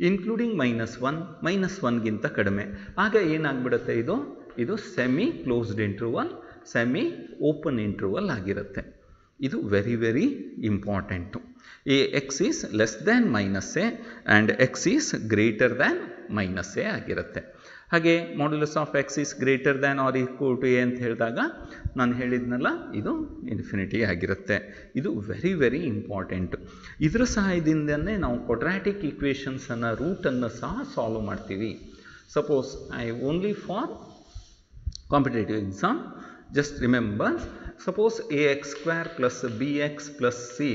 ಇನ್ಕ್ಲೂಡಿಂಗ್ -1ಗಿಂತ ಕಡಿಮೆ. ಆಗ ಏನಾಗ್ಬಿಡುತ್ತೆ, ಇದು semi closed interval, semi open interval ಆಗಿರುತ್ತೆ. ಇದು very very important. X is less than -a and X is greater than -a ಆಗಿರುತ್ತೆ. ಹಾಗೆ modulus of X is greater than or equal to A ಅಂತ ಹೇಳಿದಾಗ ನಾನು ಹೇಳಿದ್ನಲ್ಲ, ಇದು ∞ ಆಗಿರುತ್ತೆ. ಇದು ವೆರಿ ವೆರಿ ಇಂಪಾರ್ಟೆಂಟ್. ಇದರ ಸಹಾಯದಿಂದನೇ ನಾವು ಕ್ವಾಡ್ರಾಟಿಕ್ ಈಕ್ವೇಷನ್ಸನ್ನು ರೂಟನ್ನು ಸಹ ಸಾಲ್ವ್ ಮಾಡ್ತೀವಿ. Suppose only for competitive exam, just remember, suppose ax² plus bx plus c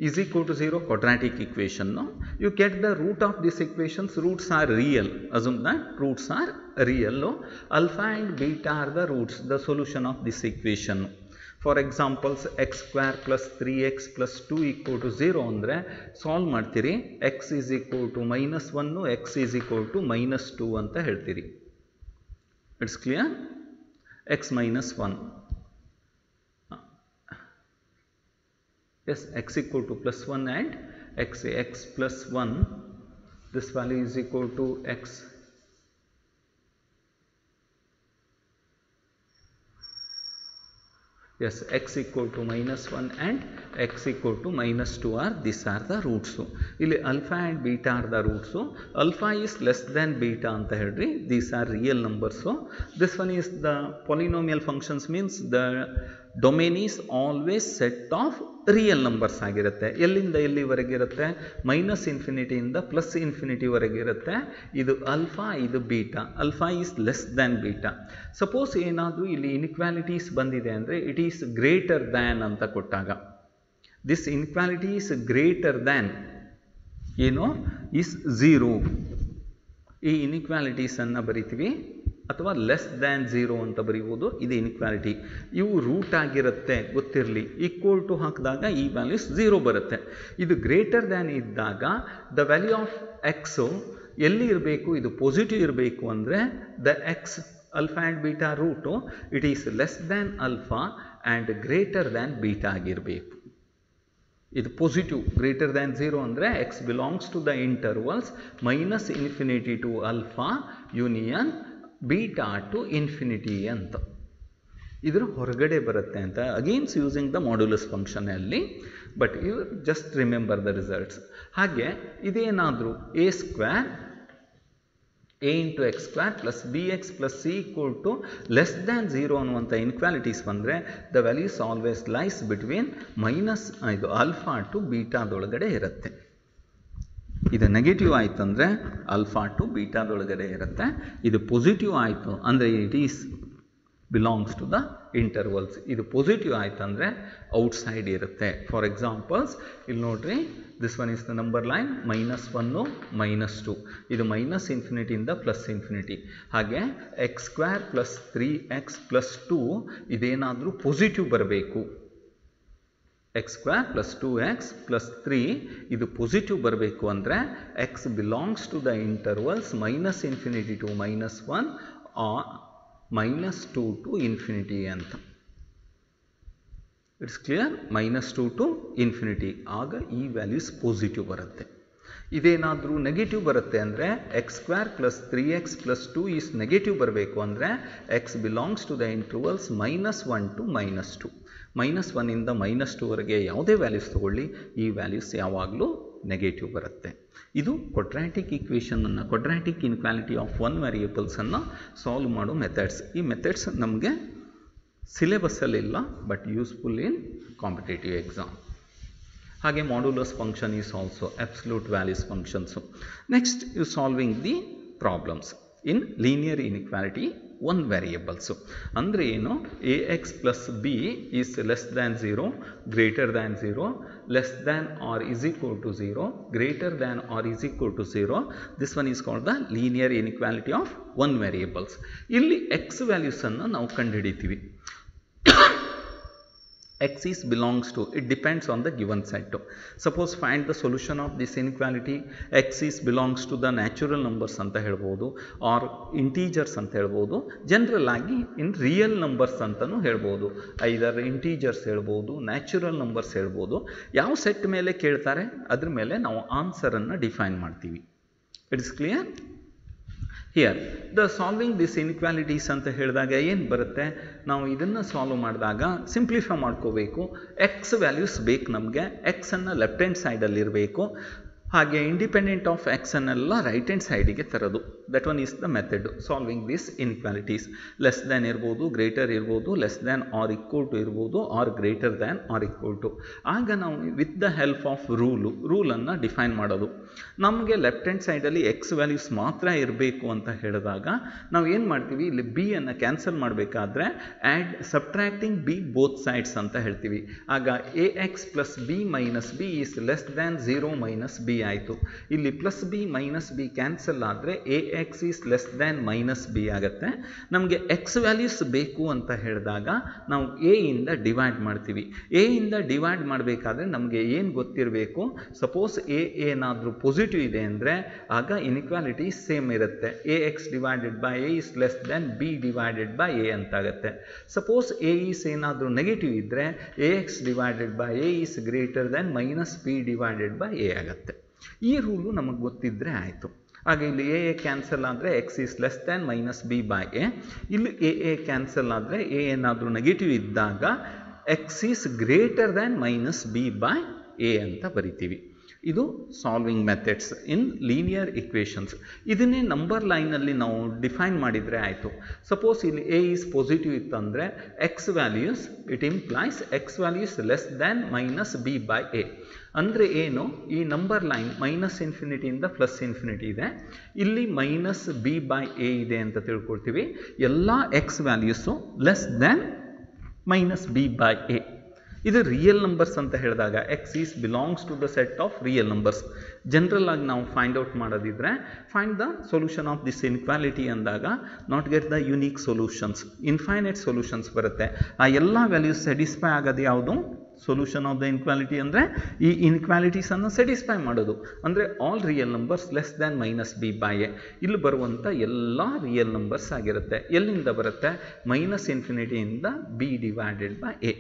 is equal to 0, quadratic equation. No? You get the root of these equations, roots are real. Assume that roots are real. No? Alpha and beta are the roots, the solution of this equation. For examples, x² plus 3x plus 2 equal to 0 ಅಂದರೆ solve ಮಾಡ್ತೀರಿ, x is equal to -1, x is equal to -2 ಅಂತ ಹೇಳ್ತೀರಿ. It's clear? x minus 1, yes, x equal to +1 and x plus 1, this value is equal to x, yes, x equal to -1 and x equal to -2 are, these are the roots. ಇಲ್ಲಿ alpha and beta are the roots. Alpha is less than beta ಅಂತ ಹೇಳ್ರಿ, these are real numbers. This one is the polynomial functions, means the domain is always set of real numbers ಆಗಿರುತ್ತೆ. ಎಲ್ಲಿಂದ ಎಲ್ಲಿವರೆಗೆ ಇರುತ್ತೆ, -∞ ಇಂದ +∞ ವರೆಗೆ ಇರುತ್ತೆ. ಇದು ಅಲ್ಫಾ, ಇದು beta. Alpha is less than beta. Suppose ಏನಾದರೂ ಇಲ್ಲಿ ಇನ್ಕ್ವಾಲಿಟೀಸ್ ಬಂದಿದೆ ಅಂದರೆ ಇಟ್ ಈಸ್ ಗ್ರೇಟರ್ ದ್ಯಾನ್ ಅಂತ ಕೊಟ್ಟಾಗ, ದಿಸ್ ಇನ್ಕ್ವಾಲಿಟಿ ಈಸ್ ಗ್ರೇಟರ್ ದ್ಯಾನ್ ಏನು, ಈಸ್ 0. ಈ ಇನ್ಕ್ವಾಲಿಟೀಸನ್ನು ಬರಿತೀವಿ, ಅಥವಾ ಲೆಸ್ ದ್ಯಾನ್ 0 ಅಂತ ಬರೀಬೋದು. ಇದು ಇನ್ಕ್ವಾಲಿಟಿ. ಇವು ರೂಟ್ ಆಗಿರುತ್ತೆ, ಗೊತ್ತಿರಲಿ. ಈಕ್ವಲ್ ಟು ಹಾಕಿದಾಗ ಈ ವ್ಯಾಲ್ಯೂಸ್ 0 ಬರುತ್ತೆ. ಇದು ಗ್ರೇಟರ್ ದ್ಯಾನ್ ಇದ್ದಾಗ ದ ವ್ಯಾಲ್ಯೂ ಆಫ್ ಎಕ್ಸು ಎಲ್ಲಿ ಇರಬೇಕು, ಇದು ಪಾಸಿಟಿವ್ ಇರಬೇಕು. ಅಂದರೆ the X alpha and beta root it is less than alpha and greater than beta ಆಗಿರಬೇಕು. ಇದು ಪಾಸಿಟಿವ್. ಗ್ರೇಟರ್ ದ್ಯಾನ್ 0 ಅಂದರೆ X belongs to the intervals -∞ to alpha union beta to ∞ ಅಂತ. ಇದರ ಹೊರಗಡೆ ಬರುತ್ತೆ ಅಂತ ಅಗೇನ್ಸ್ ಯೂಸಿಂಗ್ ದ ಮಾಡ್ಯುಲಸ್ ಫಂಕ್ಷನಲ್ಲಿ. But you just remember the results. ಹಾಗೆ ಇದೇನಾದರೂ a² a into x² plus bx plus c equal to less than 0 ಅನ್ನುವಂಥ ಇನ್ಕ್ವಾಲಿಟೀಸ್ ಬಂದರೆ the values always lies between ಇದು ಆಲ್ಫಾ ಟು ಬೀಟಾದೊಳಗಡೆ ಇರುತ್ತೆ. ಇದು ನೆಗೆಟಿವ್ ಆಯಿತು ಅಂದರೆ ಆಲ್ಫಾ ಟು ಬೀಟಾದೊಳಗಡೆ ಇರುತ್ತೆ. ಇದು ಪಾಸಿಟಿವ್ ಆಯಿತು ಅಂದರೆ it is belongs to the intervals. ಇದು ಪಾಸಿಟಿವ್ ಆಯಿತು ಅಂದರೆ ಔಟ್ಸೈಡ್ ಇರುತ್ತೆ. ಫಾರ್ ಎಕ್ಸಾಂಪಲ್ಸ್ ಇಲ್ಲಿ ನೋಡ್ರಿ, this one is the number line -1 -2. ಇದು -∞ ಇಂದ +∞. ಹಾಗೆ x² plus 3x plus 2 ಇದೇನಾದರೂ positive ಬರಬೇಕು. x² plus 2x plus 3 ಇದು ಪಾಸಿಟಿವ್ ಬರಬೇಕು ಅಂದರೆ x belongs to the intervals -∞ to -1 or -2 to ∞ ಅಂತ. It's clear? -2 to ∞. ಆಗ ಈ ವ್ಯಾಲ್ಯೂಸ್ ಪಾಸಿಟಿವ್ ಬರುತ್ತೆ. ಇದೇನಾದರೂ ನೆಗೆಟಿವ್ ಬರುತ್ತೆ ಅಂದರೆ x² plus 3x plus 2 is negative ಬರಬೇಕು ಅಂದರೆ x belongs to the intervals -1 to -2. -1 ಇಂದ -2 ವರೆಗೆ ಯಾವುದೇ ವ್ಯಾಲ್ಯೂಸ್ ತಗೊಳ್ಳಿ, ಈ ವ್ಯಾಲ್ಯೂಸ್ ಯಾವಾಗಲೂ ನೆಗೆಟಿವ್ ಬರುತ್ತೆ. ಇದು ಕ್ವಾಡ್ರಾಟಿಕ್ ಈಕ್ವೇಷನನ್ನು, ಕ್ವಾಡ್ರಾಟಿಕ್ ಇನ್ಕ್ವಾಲಿಟಿ ಆಫ್ ಒನ್ ವೇರಿಯೇಬಲ್ಸನ್ನು ಸಾಲ್ವ್ ಮಾಡೋ ಮೆಥಡ್ಸ್. ಈ ಮೆಥಡ್ಸ್ ನಮಗೆ ಸಿಲೆಬಸ್ಸಲ್ಲಿಲ್ಲ, but useful in competitive exam. ಹಾಗೆ modulus function is also absolute values functions. Next you solving the problems in linear inequality one variables. ಅಂದರೆ ಏನು? A X plus B is less than 0, greater than 0, less than or is equal to 0, greater than or is equal to 0. This one is called the linear inequality of one variables. ಇಲ್ಲಿ X ವ್ಯಾಲ್ಯೂಸನ್ನು ನಾವು ಕಂಡುಹಿಡಿತೀವಿ. X is belongs to, it depends on the given set. Suppose find the solution of this inequality. X is belongs to the natural numbers anta helbodu or integers anta helbodu. General agi in real numbers antanu helbodu. Either integers helbodu, natural numbers helbodu. Yav set mele keltare adr mele ನಾವು answer ಅನ್ನು define ಮಾಡ್ತೀವಿ. It is clear? Here the solving this inequalities ಅಂತ ಹೇಳಿದಾಗ ಏನು ಬರುತ್ತೆ? ನಾವು ಇದನ್ನು solve ಮಾಡಿದಾಗ ಸಿಂಪ್ಲಿಫೈ ಮಾಡ್ಕೋಬೇಕು. ಎಕ್ಸ್ ವ್ಯಾಲ್ಯೂಸ್ ಬೇಕು ನಮಗೆ. ಎಕ್ಸನ್ನು ಲೆಫ್ಟ್ ಹ್ಯಾಂಡ್ ಸೈಡಲ್ಲಿ ಇರಬೇಕು. ಹಾಗೆ ಇಂಡಿಪೆಂಡೆಂಟ್ ಆಫ್ ಎಕ್ಸನ್ನೆಲ್ಲ ರೈಟ್ ಹ್ಯಾಂಡ್ ಸೈಡಿಗೆ ತರೋದು. That one is the method solving this inequalities. Less than ಇರ್ಬೋದು, ಗ್ರೇಟರ್ ಇರ್ಬೋದು, less than or equal to ಇರ್ಬೋದು, or greater than or equal to. ಆಗ ನಾವು ವಿತ್ ದ ಹೆಲ್ಪ್ ಆಫ್ ರೂಲನ್ನು ಡಿಫೈನ್ ಮಾಡೋದು. ನಮಗೆ ಲೆಫ್ಟ್ ಹ್ಯಾಂಡ್ ಸೈಡಲ್ಲಿ ಎಕ್ಸ್ ವ್ಯಾಲ್ಯೂಸ್ ಮಾತ್ರ ಇರಬೇಕು ಅಂತ ಹೇಳಿದಾಗ ನಾವು ಏನು ಮಾಡ್ತೀವಿ? ಇಲ್ಲಿ ಬಿ ಅನ್ನು ಕ್ಯಾನ್ಸಲ್ ಮಾಡಬೇಕಾದ್ರೆ add subtracting B both sides ಅಂತ ಹೇಳ್ತೀವಿ. ಆಗ A X plus B minus B is less than 0 minus B ಆಯಿತು. ಇಲ್ಲಿ plus B minus B cancel ಆದರೆ A X is less than minus B ಆಗುತ್ತೆ. ನಮಗೆ ಎಕ್ಸ್ ವ್ಯಾಲ್ಯೂಸ್ ಬೇಕು ಅಂತ ಹೇಳಿದಾಗ ನಾವು ಎ ಇಂದ ಡಿವೈಡ್ ಮಾಡ್ತೀವಿ. ಎ ಇಂದ ಡಿವೈಡ್ ಮಾಡಬೇಕಾದ್ರೆ ನಮಗೆ ಏನು ಗೊತ್ತಿರಬೇಕು? ಸಪೋಸ್ ಎ ಏನಾದರೂ ಪಾಸಿಟಿವ್ ಇದೆ ಅಂದರೆ ಆಗ ಇನ್ಇಕ್ವಾಲಿಟಿ ಸೇಮ್ ಇರುತ್ತೆ. A X divided by A is less than B divided by A ಅಂತಾಗುತ್ತೆ. ಸಪೋಸ್ ಎ ಈಸ್ ಏನಾದರೂ ನೆಗೆಟಿವ್ ಇದ್ದರೆ A X divided by A is greater than minus B divided by A ಆಗುತ್ತೆ. ಈ rule ನಮಗೆ ಗೊತ್ತಿದ್ದರೆ ಆಯಿತು. ಹಾಗೆ ಇಲ್ಲಿ ಎ ಎ ಕ್ಯಾನ್ಸಲ್ ಆದರೆ X is less than minus B by A. ಇಲ್ಲಿ ಎ ಕ್ಯಾನ್ಸಲ್ ಆದರೆ ಎ ಏನಾದರೂ ನೆಗೆಟಿವ್ ಇದ್ದಾಗ X is greater than minus B by A ಅಂತ ಬರಿತೀವಿ. ಇದು solving methods in linear equations. ಇದನ್ನೇ ನಂಬರ್ ಲೈನಲ್ಲಿ ನಾವು ಡಿಫೈನ್ ಮಾಡಿದರೆ ಆಯಿತು. ಸಪೋಸ್ ಇಲ್ಲಿ ಎ ಈಸ್ ಪಾಸಿಟಿವ್ ಇತ್ತಂದರೆ X values, it implies X values less than minus B by A. ಅಂದರೆ ಏನು? ಈ ನಂಬರ್ ಲೈನ್ ಮೈನಸ್ ಇನ್ಫಿನಿಟಿಯಿಂದ ಪ್ಲಸ್ ಇನ್ಫಿನಿಟಿ ಇದೆ. ಇಲ್ಲಿ ಮೈನಸ್ ಬಿ ಬೈ ಎ ಇದೆ ಅಂತ ತಿಳ್ಕೊಳ್ತೀವಿ. ಎಲ್ಲ X values less than minus B by A. ಇದು ರಿಯಲ್ ನಂಬರ್ಸ್ ಅಂತ ಹೇಳಿದಾಗ X is belongs to the set of real numbers. General ಆಗಿ ನಾವು ಫೈಂಡ್ ಔಟ್ ಮಾಡೋದಿದ್ರೆ find the solution of this inequality ಅಂದಾಗ not get the unique solutions, infinite solutions ಬರುತ್ತೆ. ಆ ಎಲ್ಲ ವ್ಯಾಲ್ಯೂಸ್ ಸ್ಯಾಟಿಸ್ಫೈ ಆಗೋದು ಯಾವುದು? ಸೊಲ್ಯೂಷನ್ ಆಫ್ ದ ಇನ್ಕ್ವಾಲಿಟಿ ಅಂದರೆ ಈ ಇನ್ಕ್ವಾಲಿಟೀಸನ್ನು ಸ್ಯಾಟಿಸ್ಫೈ ಮಾಡೋದು. ಅಂದರೆ all real numbers less than minus B by A. ಇಲ್ಲಿ ಬರುವಂಥ ಎಲ್ಲ ರಿಯಲ್ ನಂಬರ್ಸ್ ಆಗಿರುತ್ತೆ. ಎಲ್ಲಿಂದ ಬರುತ್ತೆ? ಮೈನಸ್ ಇನ್ಫಿನಿಟಿಯಿಂದ B divided by A.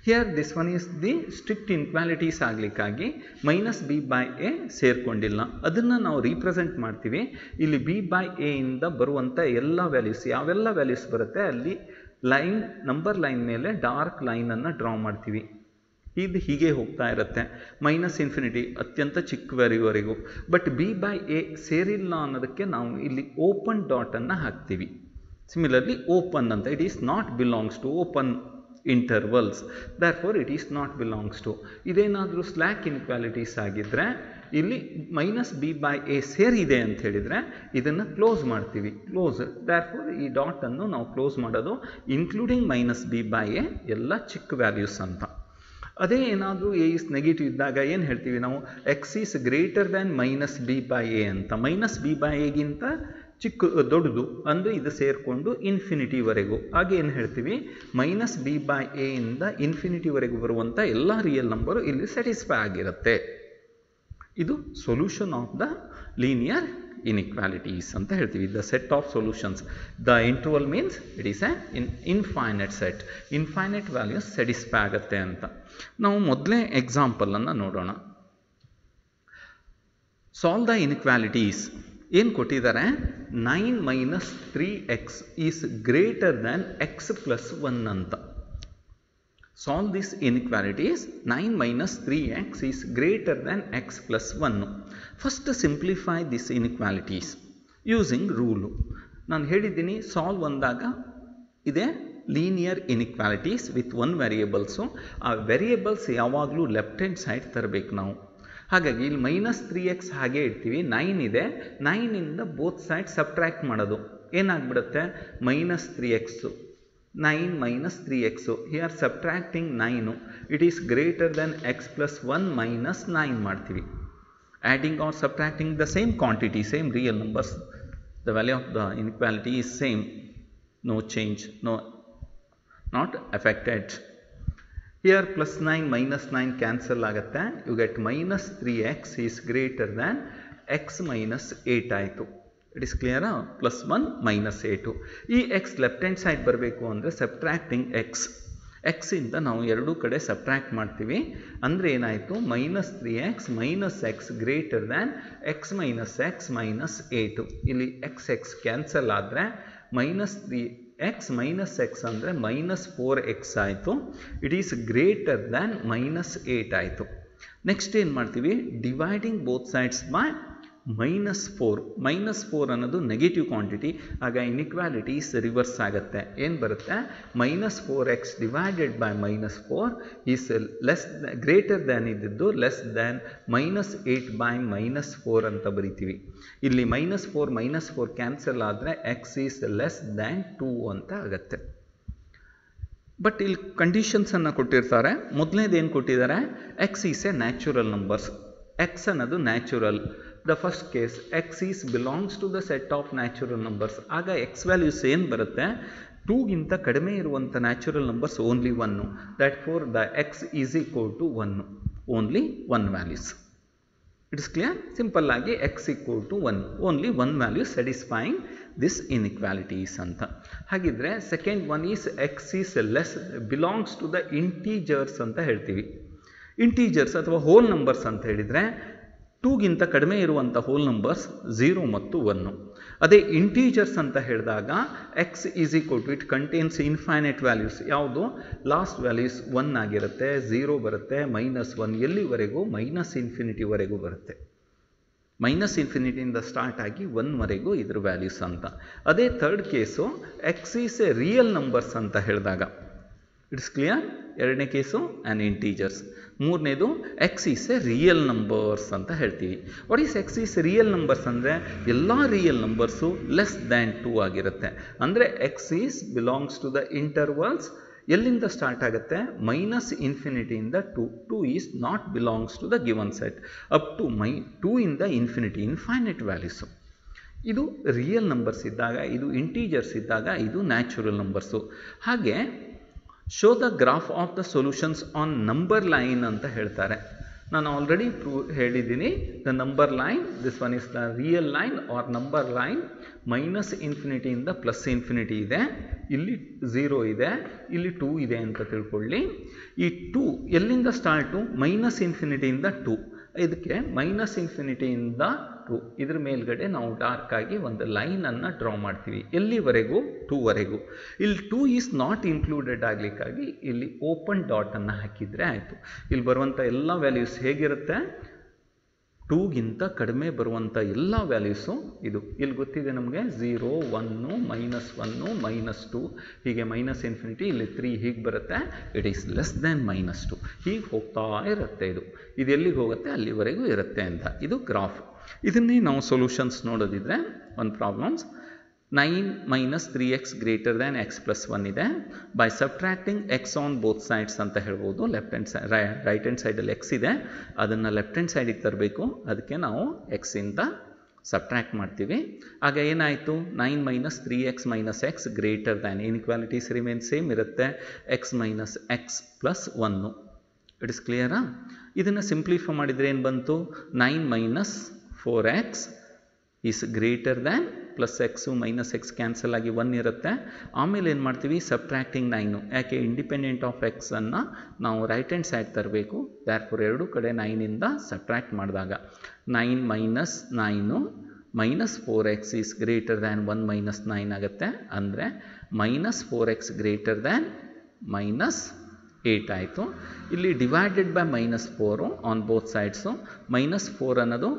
Here this one is the strict inequalities ಆಗಲಿಕ್ಕಾಗಿ ಮೈನಸ್ ಬಿ ಬೈ ಎ ಸೇರಿಕೊಂಡಿಲ್ಲ. ಅದನ್ನು ನಾವು ರೀಪ್ರೆಸೆಂಟ್ ಮಾಡ್ತೀವಿ. ಇಲ್ಲಿ ಬಿ ಬೈ ಎ ಇಂದ ಬರುವಂಥ ಎಲ್ಲ ವ್ಯಾಲ್ಯೂಸ್, ಯಾವೆಲ್ಲ ವ್ಯಾಲ್ಯೂಸ್ ಬರುತ್ತೆ ಅಲ್ಲಿ ಲೈನ್, ನಂಬರ್ ಲೈನ್ ಮೇಲೆ ಡಾರ್ಕ್ ಲೈನನ್ನು ಡ್ರಾ ಮಾಡ್ತೀವಿ. ಇದು ಹೀಗೆ ಹೋಗ್ತಾ ಇರುತ್ತೆ ಮೈನಸ್ ಇನ್ಫಿನಿಟಿ ಅತ್ಯಂತ ಚಿಕ್ಕ ವ್ಯಾಲ್ಯೂವರೆಗೂ. ಬಟ್ ಬಿ ಬೈ ಎ ಸೇರಿಲ್ಲ ಅನ್ನೋದಕ್ಕೆ ನಾವು ಇಲ್ಲಿ ಓಪನ್ ಡಾಟನ್ನು ಹಾಕ್ತೀವಿ. ಸಿಮಿಲರ್ಲಿ ಓಪನ್ ಅಂತ, it is not belongs to open intervals, therefore it is not belongs to. ಇದೇನಾದರೂ ಸ್ಲ್ಯಾಕ್ ಇನ್ಕ್ವಾಲಿಟೀಸ್ ಆಗಿದ್ದರೆ ಇಲ್ಲಿ ಮೈನಸ್ ಬಿ ಬೈ ಎ ಸೇರಿದೆ ಅಂತ ಹೇಳಿದರೆ ಇದನ್ನು ಕ್ಲೋಸ್ ಮಾಡ್ತೀವಿ. ಕ್ಲೋಸ್, ದೇರ್ಫೋರ್ ಈ ಡಾಟನ್ನು ನಾವು ಕ್ಲೋಸ್ ಮಾಡೋದು including minus B by A ಎಲ್ಲ ಚಿಕ್ಕ ವ್ಯಾಲ್ಯೂಸ್ ಅಂತ. ಅದೇ ಏನಾದರೂ ಎ ಇಸ್ ನೆಗೆಟಿವ್ ಇದ್ದಾಗ ಏನು ಹೇಳ್ತೀವಿ ನಾವು? X is greater than minus B by A ಅಂತ. ಮೈನಸ್ ಬಿ ಬೈ ಎಗಿಂತ ದೊಡ್ಡದು ಅಂದರೆ ಇದು ಸೇರಿಕೊಂಡು ಇನ್ಫಿನಿಟಿವರೆಗೂ. ಹಾಗೆ ಏನು ಹೇಳ್ತೀವಿ? ಮೈನಸ್ ಬಿ ಬೈ ಎ ಇಂದ ಇನ್ಫಿನಿಟಿವರೆಗೂ ಬರುವಂಥ ಎಲ್ಲ ರಿಯಲ್ ನಂಬರು ಇಲ್ಲಿ ಸ್ಯಾಟಿಸ್ಫೈ ಆಗಿರುತ್ತೆ. ಇದು solution of the linear inequalities ಅಂತ ಹೇಳ್ತೀವಿ. The set of solutions. The interval means it is A infinite set. Infinite values satisfy ಆಗುತ್ತೆ ಅಂತ. ನಾವು ಮೊದಲೇ ಎಕ್ಸಾಂಪಲನ್ನು ನೋಡೋಣ. Solve the inequalities. ಏನು ಕೊಟ್ಟಿದ್ದಾರೆ? 9 minus 3x is greater than X plus 1 ಅಂತ. Solve these inequalities. 9 minus 3x is greater than x plus 1. First simplify these inequalities using rule. ನಾನು ಹೇಳಿದ್ದೀನಿ ಸಾಲ್ವ್ ಅಂದಾಗ ಇದೆ ಲೀನಿಯರ್ ಇನಿಕ್ವಾಲಿಟೀಸ್ ವಿತ್ ಒನ್ ವೇರಿಯೇಬಲ್ಸು. ಆ ವೇರಿಯೇಬಲ್ಸ್ ಯಾವಾಗಲೂ left hand side ತರಬೇಕು ನಾವು. ಹಾಗಾಗಿ ಇಲ್ಲಿ -3x ಹಾಗೆ ಇಡ್ತೀವಿ. 9 ಇದೆ, 9ಇಂದ ಬೋತ್ ಸೈಡ್ ಸಬ್ಟ್ರ್ಯಾಕ್ಟ್ ಮಾಡೋದು. ಏನಾಗ್ಬಿಡುತ್ತೆ? -3x. 9 minus 3x. Here subtracting 9. It is greater than x plus 1 minus 9 ಮಾಡ್ತೀವಿ. Adding or subtracting the same quantity, same real numbers. The value of the inequality is same. No change, not affected. Here plus 9 minus 9 cancel ಆಗುತ್ತೆ. You get minus 3x is greater than x minus 8 ಆಯಿತು. It is ಕ್ಲಿಯರಾ? Plus 1 minus 8. ಈ X left hand side ಬರಬೇಕು ಅಂದರೆ ಸಬ್ಟ್ರ್ಯಾಕ್ಟಿಂಗ್ ಎಕ್ಸಿಂದ ನಾವು ಎರಡೂ ಕಡೆ subtract ಮಾಡ್ತೀವಿ. ಅಂದರೆ ಏನಾಯಿತು? -3x minus X greater than X minus X minus 8. ಇಲ್ಲಿ ಎಕ್ಸ್ ಕ್ಯಾನ್ಸಲ್ ಆದರೆ -3x ಮೈನಸ್ ಎಕ್ಸ್ ಅಂದರೆ -4x ಆಯಿತು. ಇಟ್ ಈಸ್ ಗ್ರೇಟರ್ ದ್ಯಾನ್ -8 ಆಯಿತು. ನೆಕ್ಸ್ಟ್ ಏನು ಮಾಡ್ತೀವಿ? ಡಿವೈಡಿಂಗ್ ಬೋತ್ ಸೈಡ್ಸ್ ಬೈ -4 ಅನ್ನೋದು ನೆಗೆಟಿವ್ ಕ್ವಾಂಟಿಟಿ. ಆಗ ಇನಿಕ್ವಾಲಿಟೀಸ್ ರಿವರ್ಸ್ ಆಗುತ್ತೆ. ಏನು ಬರುತ್ತೆ? -4x divided by -4 is greater than ಇದ್ದಿದ್ದು ಲೆಸ್ ದ್ಯಾನ್ -8 ಬೈ -4 ಅಂತ ಬರಿತೀವಿ. ಇಲ್ಲಿ -4 ಕ್ಯಾನ್ಸಲ್ ಆದರೆ ಎಕ್ಸ್ ಈಸ್ ಲೆಸ್ ದ್ಯಾನ್ 2 ಅಂತ ಆಗುತ್ತೆ. ಬಟ್ ಇಲ್ಲಿ ಕಂಡೀಷನ್ಸನ್ನು ಕೊಟ್ಟಿರ್ತಾರೆ. ಮೊದಲನೇದು ಏನು ಕೊಟ್ಟಿದ್ದಾರೆ? X is a natural numbers. X ಅನ್ನೋದು natural. The first case, x is belongs to the set of natural numbers. ಆಗ x values ಏನು ಬರುತ್ತೆ? 2ಗಿಂತ ಕಡಿಮೆ ಇರುವಂಥ natural numbers only 1. That for the x is equal to 1. Only 1 values. It is clear? Simple ಆಗಿ x equal to 1. Only 1 value satisfying this inequalities ಅಂತ. ಹಾಗಿದ್ರೆ second one is x is less belongs to the integers ಅಂತ ಹೇಳ್ತೀವಿ. Integers ಅಥವಾ hole numbers ಅಂತ ಹೇಳಿದರೆ 2ಗಿಂತ ಕಡಿಮೆ ಇರುವಂಥ ಹೋಲ್ ನಂಬರ್ಸ್ 0 ಮತ್ತು 1. ಅದೇ ಇಂಟೀಜರ್ಸ್ ಅಂತ ಹೇಳಿದಾಗ X is equal to it contains infinite values. ಯಾವುದು? ಲಾಸ್ಟ್ ವ್ಯಾಲ್ಯೂಸ್ 1 ಆಗಿರುತ್ತೆ, 0 ಬರುತ್ತೆ, -1 ಎಲ್ಲಿವರೆಗೂ? -ಇನ್ಫಿನಿಟಿವರೆಗೂ ಬರುತ್ತೆ. -ಇನ್ಫಿನಿಟಿಯಿಂದ ಸ್ಟಾರ್ಟ್ ಆಗಿ 1ವರೆಗೂ ಇದ್ರ ವ್ಯಾಲ್ಯೂಸ್ ಅಂತ. ಅದೇ third case X is a real numbers ಅಂತ ಹೇಳಿದಾಗ ಇಟ್ಸ್ ಕ್ಲಿಯರ್? ಎರಡನೇ ಕೇಸು ಆ್ಯನ್ ಇಂಟೀಜರ್ಸ್. ಮೂರನೇದು X is a real numbers ಅಂತ ಹೇಳ್ತೀವಿ. What is X is real numbers ಅಂದರೆ ಎಲ್ಲ ರಿಯಲ್ ನಂಬರ್ಸು ಲೆಸ್ ದ್ಯಾನ್ 2 ಆಗಿರುತ್ತೆ. ಅಂದರೆ X is belongs to the intervals. ಎಲ್ಲಿಂದ ಸ್ಟಾರ್ಟ್ ಆಗುತ್ತೆ? -ಇನ್ಫಿನಿಟಿಯಿಂದ 2. 2 is not belongs to the given set up to 2 ಇಂದ ಇನ್ಫಿನಿಟಿ, ಇನ್ಫೈನೈಟ್ ವ್ಯಾಲ್ಯೂಸು. ಇದು ರಿಯಲ್ ನಂಬರ್ಸ್ ಇದ್ದಾಗ, ಇದು ಇಂಟೀಜರ್ಸ್ ಇದ್ದಾಗ, ಇದು ನ್ಯಾಚುರಲ್ ನಂಬರ್ಸು. ಹಾಗೆ show the graph of the solutions on number line ಅಂತ ಹೇಳ್ತಾರೆ. ನಾನು ಆಲ್ರೆಡಿ ಹೇಳಿದ್ದೀನಿ. The number line, this one is the real line or number line. -ಇನ್ಫಿನಿಟಿಯಿಂದ +ಇನ್ಫಿನಿಟಿ ಇದೆ, ಇಲ್ಲಿ 0 ಇದೆ, ಇಲ್ಲಿ 2 ಇದೆ ಅಂತ ತಿಳ್ಕೊಳ್ಳಿ. ಈ 2 ಎಲ್ಲಿಂದ ಸ್ಟಾರ್ಟು? -ಇನ್ಫಿನಿಟಿಯಿಂದ 2. ಇದಕ್ಕೆ -ಇನ್ಫಿನಿಟಿಯಿಂದ 2 ಇದ್ರ ಮೇಲ್ಗಡೆ ನಾವು ಡಾರ್ಕ್ ಆಗಿ ಒಂದು ಲೈನನ್ನು ಡ್ರಾ ಮಾಡ್ತೀವಿ. ಎಲ್ಲಿವರೆಗೂ? 2ವರೆಗೂ. ಇಲ್ಲಿ 2 ಈಸ್ ನಾಟ್ ಇನ್ಕ್ಲೂಡೆಡ್ ಆಗಲಿಕ್ಕಾಗಿ ಇಲ್ಲಿ ಓಪನ್ ಡಾಟನ್ನು ಹಾಕಿದರೆ ಆಯಿತು. ಇಲ್ಲಿ ಬರುವಂಥ ಎಲ್ಲ ವ್ಯಾಲ್ಯೂಸ್ ಹೇಗಿರುತ್ತೆ? 2ಗಿಂತ ಕಡಿಮೆ ಬರುವಂಥ ಎಲ್ಲ ವ್ಯಾಲ್ಯೂಸು ಇದು. ಇಲ್ಲಿ ಗೊತ್ತಿದೆ ನಮಗೆ 0, 1, -1, -2 ಹೀಗೆ -ಇನ್ಫಿನಿಟಿ, ಇಲ್ಲಿ 3 ಹೀಗೆ ಬರುತ್ತೆ. ಇಟ್ ಈಸ್ ಲೆಸ್ ದ್ಯಾನ್ -2 ಹೀಗೆ ಹೋಗ್ತಾ ಇರುತ್ತೆ. ಇದು ಎಲ್ಲಿಗೆ ಹೋಗುತ್ತೆ? ಅಲ್ಲಿವರೆಗೂ ಇರುತ್ತೆ ಅಂತ. ಇದು ಗ್ರಾಫ್. ಇದನ್ನೇ ನಾವು ಸೊಲ್ಯೂಷನ್ಸ್ ನೋಡೋದಿದ್ರೆ ಒಂದು problems 9 minus 3x greater than x plus 1 ಇದೆ. By subtracting x on both sides ಅಂತ ಹೇಳ್ಬೋದು. Left hand side right hand ಸೈಡಲ್ಲಿ x ಇದೆ, ಅದನ್ನು ಲೆಫ್ಟ್ ಹ್ಯಾಂಡ್ ಸೈಡಿಗೆ ತರಬೇಕು. ಅದಕ್ಕೆ ನಾವು ಎಕ್ಸಿಂದ ಸಬ್ಟ್ರಾಕ್ಟ್ ಮಾಡ್ತೀವಿ. ಆಗ ಏನಾಯಿತು? 9 minus 3x minus x greater than. Inequalities remain same ಇರುತ್ತೆ. x minus x plus 1. It is ಕ್ಲಿಯರಾ? ಇದನ್ನು ಸಿಂಪ್ಲಿಫೈ ಮಾಡಿದರೆ ಏನು ಬಂತು? 9 minus 4x is greater than plus x minus x cancel ಆಗಿ 1 ಇರುತ್ತೆ. ಆಮೇಲೆ ಏನು ಮಾಡ್ತೀವಿ? ಸಬ್ಟ್ರಾಕ್ಟಿಂಗ್ 9. ಯಾಕೆ? ಇಂಡಿಪೆಂಡೆಂಟ್ ಆಫ್ ಎಕ್ಸನ್ನು ನಾವು ರೈಟ್ ಹ್ಯಾಂಡ್ ಸೈಡ್ ತರಬೇಕು. ದ್ಯಾರ್ಫೋರ್ ಎರಡೂ ಕಡೆ 9ಇಂದ ಸಬ್ಟ್ರಾಕ್ಟ್ ಮಾಡಿದಾಗ 9 minus 9 minus 4x is greater than 1 minus 9 ಆಗುತ್ತೆ. ಅಂದರೆ -4x ಗ್ರೇಟರ್ ದ್ಯಾನ್ 8 ಆಯಿತು. ಇಲ್ಲಿ divided by -4 on both sides. -4 ಅನ್ನೋದು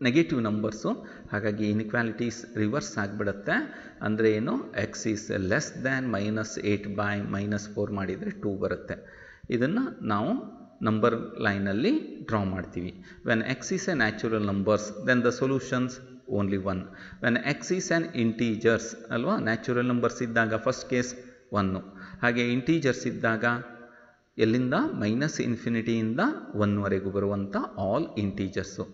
ನೆಗೆಟಿವ್ ನಂಬರ್ಸು, ಹಾಗಾಗಿ ಇನ್ಇಕ್ವಾಲಿಟೀಸ್ ರಿವರ್ಸ್ ಆಗಿಬಿಡುತ್ತೆ. ಅಂದರೆ ಏನು, X is less than -8 by -4 ಮಾಡಿದರೆ 2 ಬರುತ್ತೆ. ಇದನ್ನು ನಾವು ನಂಬರ್ ಲೈನಲ್ಲಿ ಡ್ರಾ ಮಾಡ್ತೀವಿ. When x is a natural numbers then the solutions only 1. When x is an integers ಅಲ್ವಾ, ನ್ಯಾಚುರಲ್ ನಂಬರ್ಸ್ ಇದ್ದಾಗ ಫಸ್ಟ್ ಕೇಸ್ 1, ಹಾಗೆ ಇಂಟೀಜರ್ಸ್ ಇದ್ದಾಗ ಎಲ್ಲಿಂದ -ಇನ್ಫಿನಿಟಿಯಿಂದ 1ವರೆಗೂ ಬರುವಂಥ ಆಲ್ ಇಂಟೀಜರ್ಸು.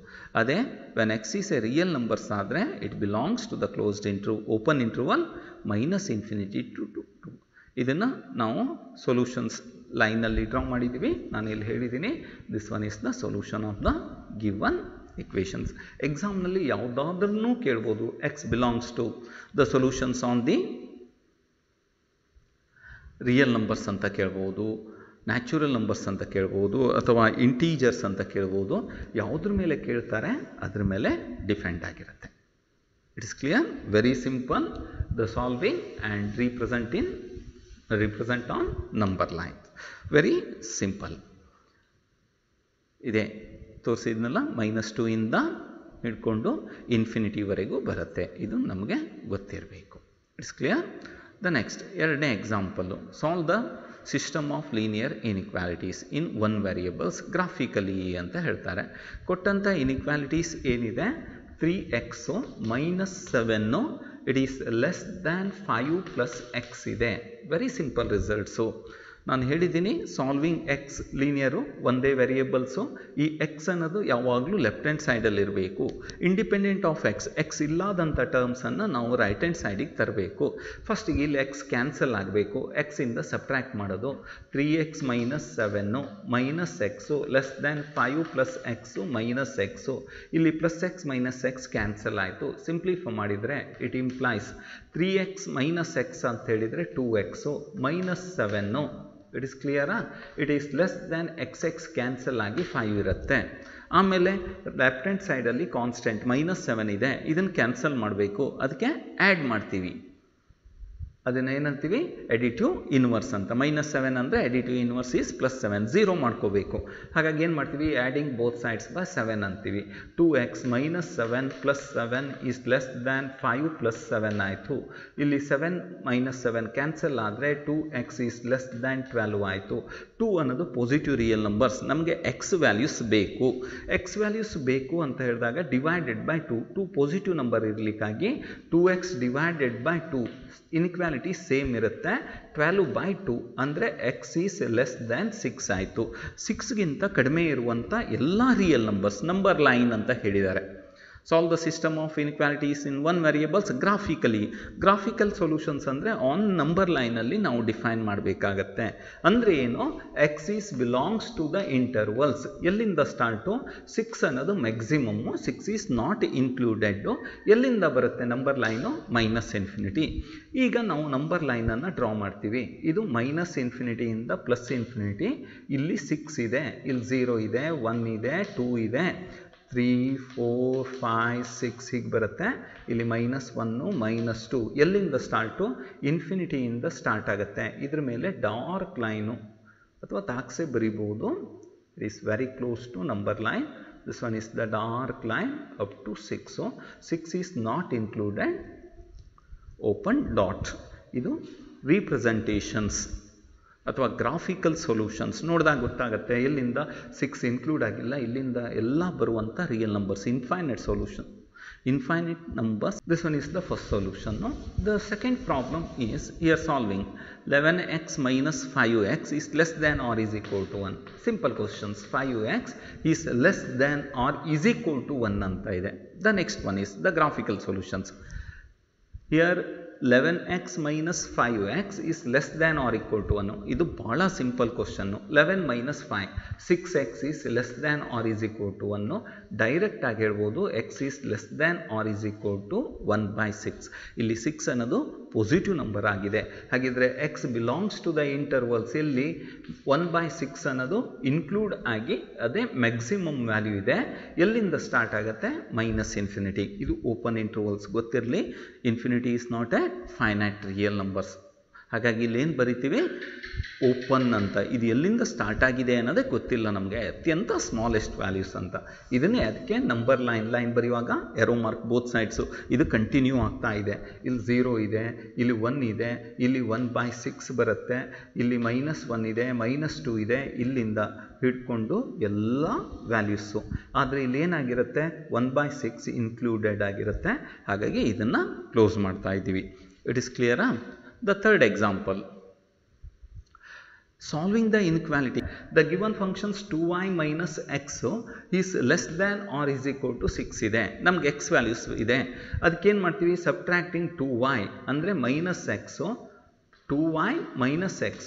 ಅದೇ when x is a real numbers ಆದರೆ it belongs to the closed open interval -infinity to 2. ಇದನ್ನು ನಾವು ಸೊಲ್ಯೂಷನ್ಸ್ ಲೈನಲ್ಲಿ ಡ್ರಾ ಮಾಡಿದ್ದೀವಿ. ನಾನು ಇಲ್ಲಿ ಹೇಳಿದ್ದೀನಿ, this one is the solution of the given equations. ಎಕ್ಸಾಮ್ನಲ್ಲಿ ಯಾವುದಾದ್ರೂ ಕೇಳ್ಬೋದು, x belongs to the solutions on the real numbers ಅಂತ ಕೇಳ್ಬೋದು, ನ್ಯಾಚುರಲ್ ನಂಬರ್ಸ್ ಅಂತ ಕೇಳ್ಬೋದು, ಅಥವಾ ಇಂಟೀಜರ್ಸ್ ಅಂತ ಕೇಳ್ಬೋದು. ಯಾವುದ್ರ ಮೇಲೆ ಕೇಳ್ತಾರೆ ಅದ್ರ ಮೇಲೆ ಡಿಪೆಂಡ್ ಆಗಿರುತ್ತೆ. It is clear, very simple. The solving and represent on number line, very simple. ಇದೆ ತೋರಿಸಿದ್ನಲ್ಲ, -2 ಇಂದ ಹಿಡ್ಕೊಂಡು ಇನ್ಫಿನಿಟಿವರೆಗೂ ಬರುತ್ತೆ. ಇದು ನಮಗೆ ಗೊತ್ತಿರಬೇಕು. It's clear. ದ ನೆಕ್ಸ್ಟ್ ಎರಡನೇ example, solve the system of linear inequalities in 1 variables graphically ಅಂತ ಹೇಳ್ತಾರೆ. ಕೊಟ್ಟಂಥ ಇನ್ಇಕ್ವಾಲಿಟೀಸ್ ಏನಿದೆ, 3x -7 it is less than 5 + x ಇದೆ. Very simple results. ನಾನು ಹೇಳಿದ್ದೀನಿ, ಸಾಲ್ವಿಂಗ್ ಎಕ್ಸ್ ಲೀನಿಯರು ಒಂದೇ ವೇರಿಯೇಬಲ್ಸು. ಈ ಎಕ್ಸ್ ಅನ್ನೋದು ಯಾವಾಗಲೂ ಲೆಫ್ಟ್ ಹ್ಯಾಂಡ್ ಸೈಡಲ್ಲಿ ಇರಬೇಕು. ಇಂಡಿಪೆಂಡೆಂಟ್ ಆಫ್ ಎಕ್ಸ್ ಇಲ್ಲದಂಥ ಟರ್ಮ್ಸನ್ನು ನಾವು ರೈಟ್ ಹ್ಯಾಂಡ್ ಸೈಡಿಗೆ ತರಬೇಕು. ಫಸ್ಟಿಗೆ ಇಲ್ಲಿ ಎಕ್ಸ್ ಕ್ಯಾನ್ಸಲ್ ಆಗಬೇಕು. ಎಕ್ಸಿಂದ ಸಬ್ಟ್ರ್ಯಾಕ್ಟ್ ಮಾಡೋದು. 3x -7 -x less than 5 + x -x. ಇಲ್ಲಿ +x -x ಕ್ಯಾನ್ಸಲ್ ಆಯಿತು. ಸಿಂಪ್ಲಿಫೈ ಮಾಡಿದರೆ ಇಟ್ ಇಂಪ್ಲೈಸ್ 3x -x ಅಂತ ಹೇಳಿದರೆ 2x -7. ಇಟ್ ಇಸ್ ಕ್ಲಿಯರಾ? It is less than xx cancel ಆಗಿ 5 ಇರುತ್ತೆ. ಆಮೇಲೆ ಲೆಫ್ಟ್ ಹ್ಯಾಂಡ್ ಸೈಡಲ್ಲಿ ಕಾನ್ಸ್ಟೆಂಟ್ -7 ಇದೆ. ಇದನ್ನು ಕ್ಯಾನ್ಸಲ್ ಮಾಡಬೇಕು, ಅದಕ್ಕೆ ಆ್ಯಡ್ ಮಾಡ್ತೀವಿ. ಅದನ್ನು ಏನಂತೀವಿ, ಎಡಿಟಿವ್ ಇನ್ವರ್ಸ್ ಅಂತ. -7 ಅಂದರೆ ಎಡಿಟಿವ್ ಇನ್ವರ್ಸ್ ಈಸ್ +7, 0 ಮಾಡ್ಕೋಬೇಕು. ಹಾಗಾಗಿ ಏನು ಮಾಡ್ತೀವಿ, ಆ್ಯಡಿಂಗ್ ಬೋತ್ ಸೈಡ್ಸ್ ಬೈ 7 ಅಂತೀವಿ. 2x -7 + 7 ಈಸ್ ಲೆಸ್ ದ್ಯಾನ್ 5 + 7 ಆಯಿತು. ಇಲ್ಲಿ 7 -7 ಕ್ಯಾನ್ಸಲ್ ಆದರೆ 2x ಈಸ್ ಲೆಸ್ ದ್ಯಾನ್ 12 ಆಯಿತು. 2 ಅನ್ನೋದು ಪಾಸಿಟಿವ್ ರಿಯಲ್ ನಂಬರ್ಸ್. ನಮಗೆ ಎಕ್ಸ್ ವ್ಯಾಲ್ಯೂಸ್ ಬೇಕು. ಎಕ್ಸ್ ವ್ಯಾಲ್ಯೂಸ್ ಬೇಕು ಅಂತ ಹೇಳಿದಾಗ ಡಿವೈಡೆಡ್ ಬೈ 2 ಪಾಸಿಟಿವ್ ನಂಬರ್ ಇರಲಿಕ್ಕಾಗಿ 2x divided by 2 inequality same ಇರುತ್ತೆ. 12/2 ಅಂದರೆ ಎಕ್ಸ್ ಈಸ್ ಲೆಸ್ ದ್ಯಾನ್ 6 ಆಯಿತು. 6ಗಿಂತ ಕಡಿಮೆ ಇರುವಂಥ ಎಲ್ಲ ರಿಯಲ್ ನಂಬರ್ಸ್ ನಂಬರ್ ಲೈನ್ ಅಂತ ಹೇಳಿದ್ದಾರೆ. Solve the system of inequalities in 1 variables graphically. Graphical solutions ಅಂದರೆ ಆನ್ ನಂಬರ್ ಲೈನಲ್ಲಿ ನಾವು ಡಿಫೈನ್ ಮಾಡಬೇಕಾಗತ್ತೆ. ಅಂದರೆ ಏನು, X is belongs to the intervals. ಎಲ್ಲಿಂದ ಸ್ಟಾರ್ಟು, 6 ಅನ್ನೋದು ಮ್ಯಾಕ್ಸಿಮಮ್ಮು, 6 ಈಸ್ ನಾಟ್ ಇನ್ಕ್ಲೂಡೆಡ್ಡು. ಎಲ್ಲಿಂದ ಬರುತ್ತೆ ನಂಬರ್ ಲೈನು, -ಇನ್ಫಿನಿಟಿ. ಈಗ ನಾವು ನಂಬರ್ ಲೈನನ್ನು ಡ್ರಾ ಮಾಡ್ತೀವಿ. ಇದು -ಇನ್ಫಿನಿಟಿಯಿಂದ +ಇನ್ಫಿನಿಟಿ. ಇಲ್ಲಿ 6 ಇದೆ, ಇಲ್ಲಿ 0 ಇದೆ, 1 ಇದೆ, 2 ಇದೆ, 3 4 5 6 ಹೀಗೆ ಬರುತ್ತೆ. ಇಲ್ಲಿ -1 -2 ಎಲ್ಲಿಂದ ಸ್ಟಾರ್ಟು, ಇನ್ಫಿನಿಟಿಯಿಂದ ಸ್ಟಾರ್ಟ್ ಆಗುತ್ತೆ. ಇದ್ರ ಮೇಲೆ ಡಾರ್ಕ್ ಲೈನು ಅಥವಾ ತಾಕ್ಸೆ ಬರಿಬೋದು. It is very close to number line. This one is the dark line up to 6. 6 is not included, open dot. ಇದು ರೀಪ್ರೆಸೆಂಟೇಷನ್ಸ್ ಅಥವಾ ಗ್ರಾಫಿಕಲ್ ಸೊಲ್ಯೂಷನ್ಸ್ ನೋಡಿದಾಗ ಗೊತ್ತಾಗುತ್ತೆ ಎಲ್ಲಿಂದ 6 ಇನ್ಕ್ಲೂಡ್ ಆಗಿಲ್ಲ, ಇಲ್ಲಿಂದ ಎಲ್ಲ ಬರುವಂಥ real numbers. Infinite solution, infinite numbers. This one is the first solution. No? The second problem is here solving 11x minus 5x is less than or is equal to 1. Simple questions. 5x is less than or is equal to 1 anta ide. The next one is the graphical solutions. Here 11x minus 5x is less than or equal to 1. ಇದು ಬಹಳ simple question. 11 minus 5, 6x is less than or is equal to 1. Direct ಆಗಿ ಹೇಳ್ಬೋದು x is less than or is equal to 1/6. ಇಲ್ಲಿ 6 ಅನ್ನೋದು positive number ಆಗಿದೆ. ಹಾಗಿದ್ರೆ x belongs to the intervals. ಇಲ್ಲಿ 1/6 ಅನ್ನೋದು ಇನ್ಕ್ಲೂಡ್ ಆಗಿ ಅದೇ ಮ್ಯಾಕ್ಸಿಮಮ್ ವ್ಯಾಲ್ಯೂ ಇದೆ. ಎಲ್ಲಿಂದ ಸ್ಟಾರ್ಟ್ ಆಗುತ್ತೆ, -ಇನ್ಫಿನಿಟಿ. ಇದು ಓಪನ್ ಇಂಟರ್ವಲ್ಸ್ ಗೊತ್ತಿರಲಿ. Infinity is not A finite real numbers. ಹಾಗಾಗಿ ಇಲ್ಲೇನು ಬರಿತೀವಿ ಓಪನ್ ಅಂತ. ಇದು ಎಲ್ಲಿಂದ ಸ್ಟಾರ್ಟ್ ಆಗಿದೆ ಅನ್ನೋದೇ ಗೊತ್ತಿಲ್ಲ ನಮಗೆ, ಅತ್ಯಂತ ಸ್ಮಾಲೆಸ್ಟ್ ವ್ಯಾಲ್ಯೂಸ್ ಅಂತ. ಇದನ್ನೇ ಅದಕ್ಕೆ ನಂಬರ್ ಲೈನ್ ಬರೆಯುವಾಗ ಎರೋ ಮಾರ್ಕ್ ಬೋತ್ ಸೈಡ್ಸು. ಇದು ಕಂಟಿನ್ಯೂ ಆಗ್ತಾ ಇದೆ. ಇಲ್ಲಿ 0 ಇದೆ, ಇಲ್ಲಿ 1 ಇದೆ, ಇಲ್ಲಿ 1/6 ಬರುತ್ತೆ, ಇಲ್ಲಿ -1 ಇದೆ, -2 ಇದೆ, ಇಲ್ಲಿಂದ ಹಿಡ್ಕೊಂಡು ಎಲ್ಲ ವ್ಯಾಲ್ಯೂಸು. ಆದರೆ ಇಲ್ಲಿ ಏನಾಗಿರುತ್ತೆ 1/6 ಇನ್ಕ್ಲೂಡೆಡ್ ಆಗಿರುತ್ತೆ. ಹಾಗಾಗಿ ಇದನ್ನು ಕ್ಲೋಸ್ ಮಾಡ್ತಾ ಇದ್ದೀವಿ. ಇಟ್ ಇಸ್ ಕ್ಲಿಯರಾ? The third example, solving the inequality. The given functions 2y minus x is less than or is equal to 6 ಇದೆ. ನಮ್ಗೆ x ವ್ಯಾಲ್ಯೂಸ್ ಇದೆ, ಅದಕ್ಕೇನು ಮಾಡ್ತೀವಿ, ಸಬ್ಟ್ರಾಕ್ಟಿಂಗ್ 2y ಅಂದರೆ -x, 2y minus x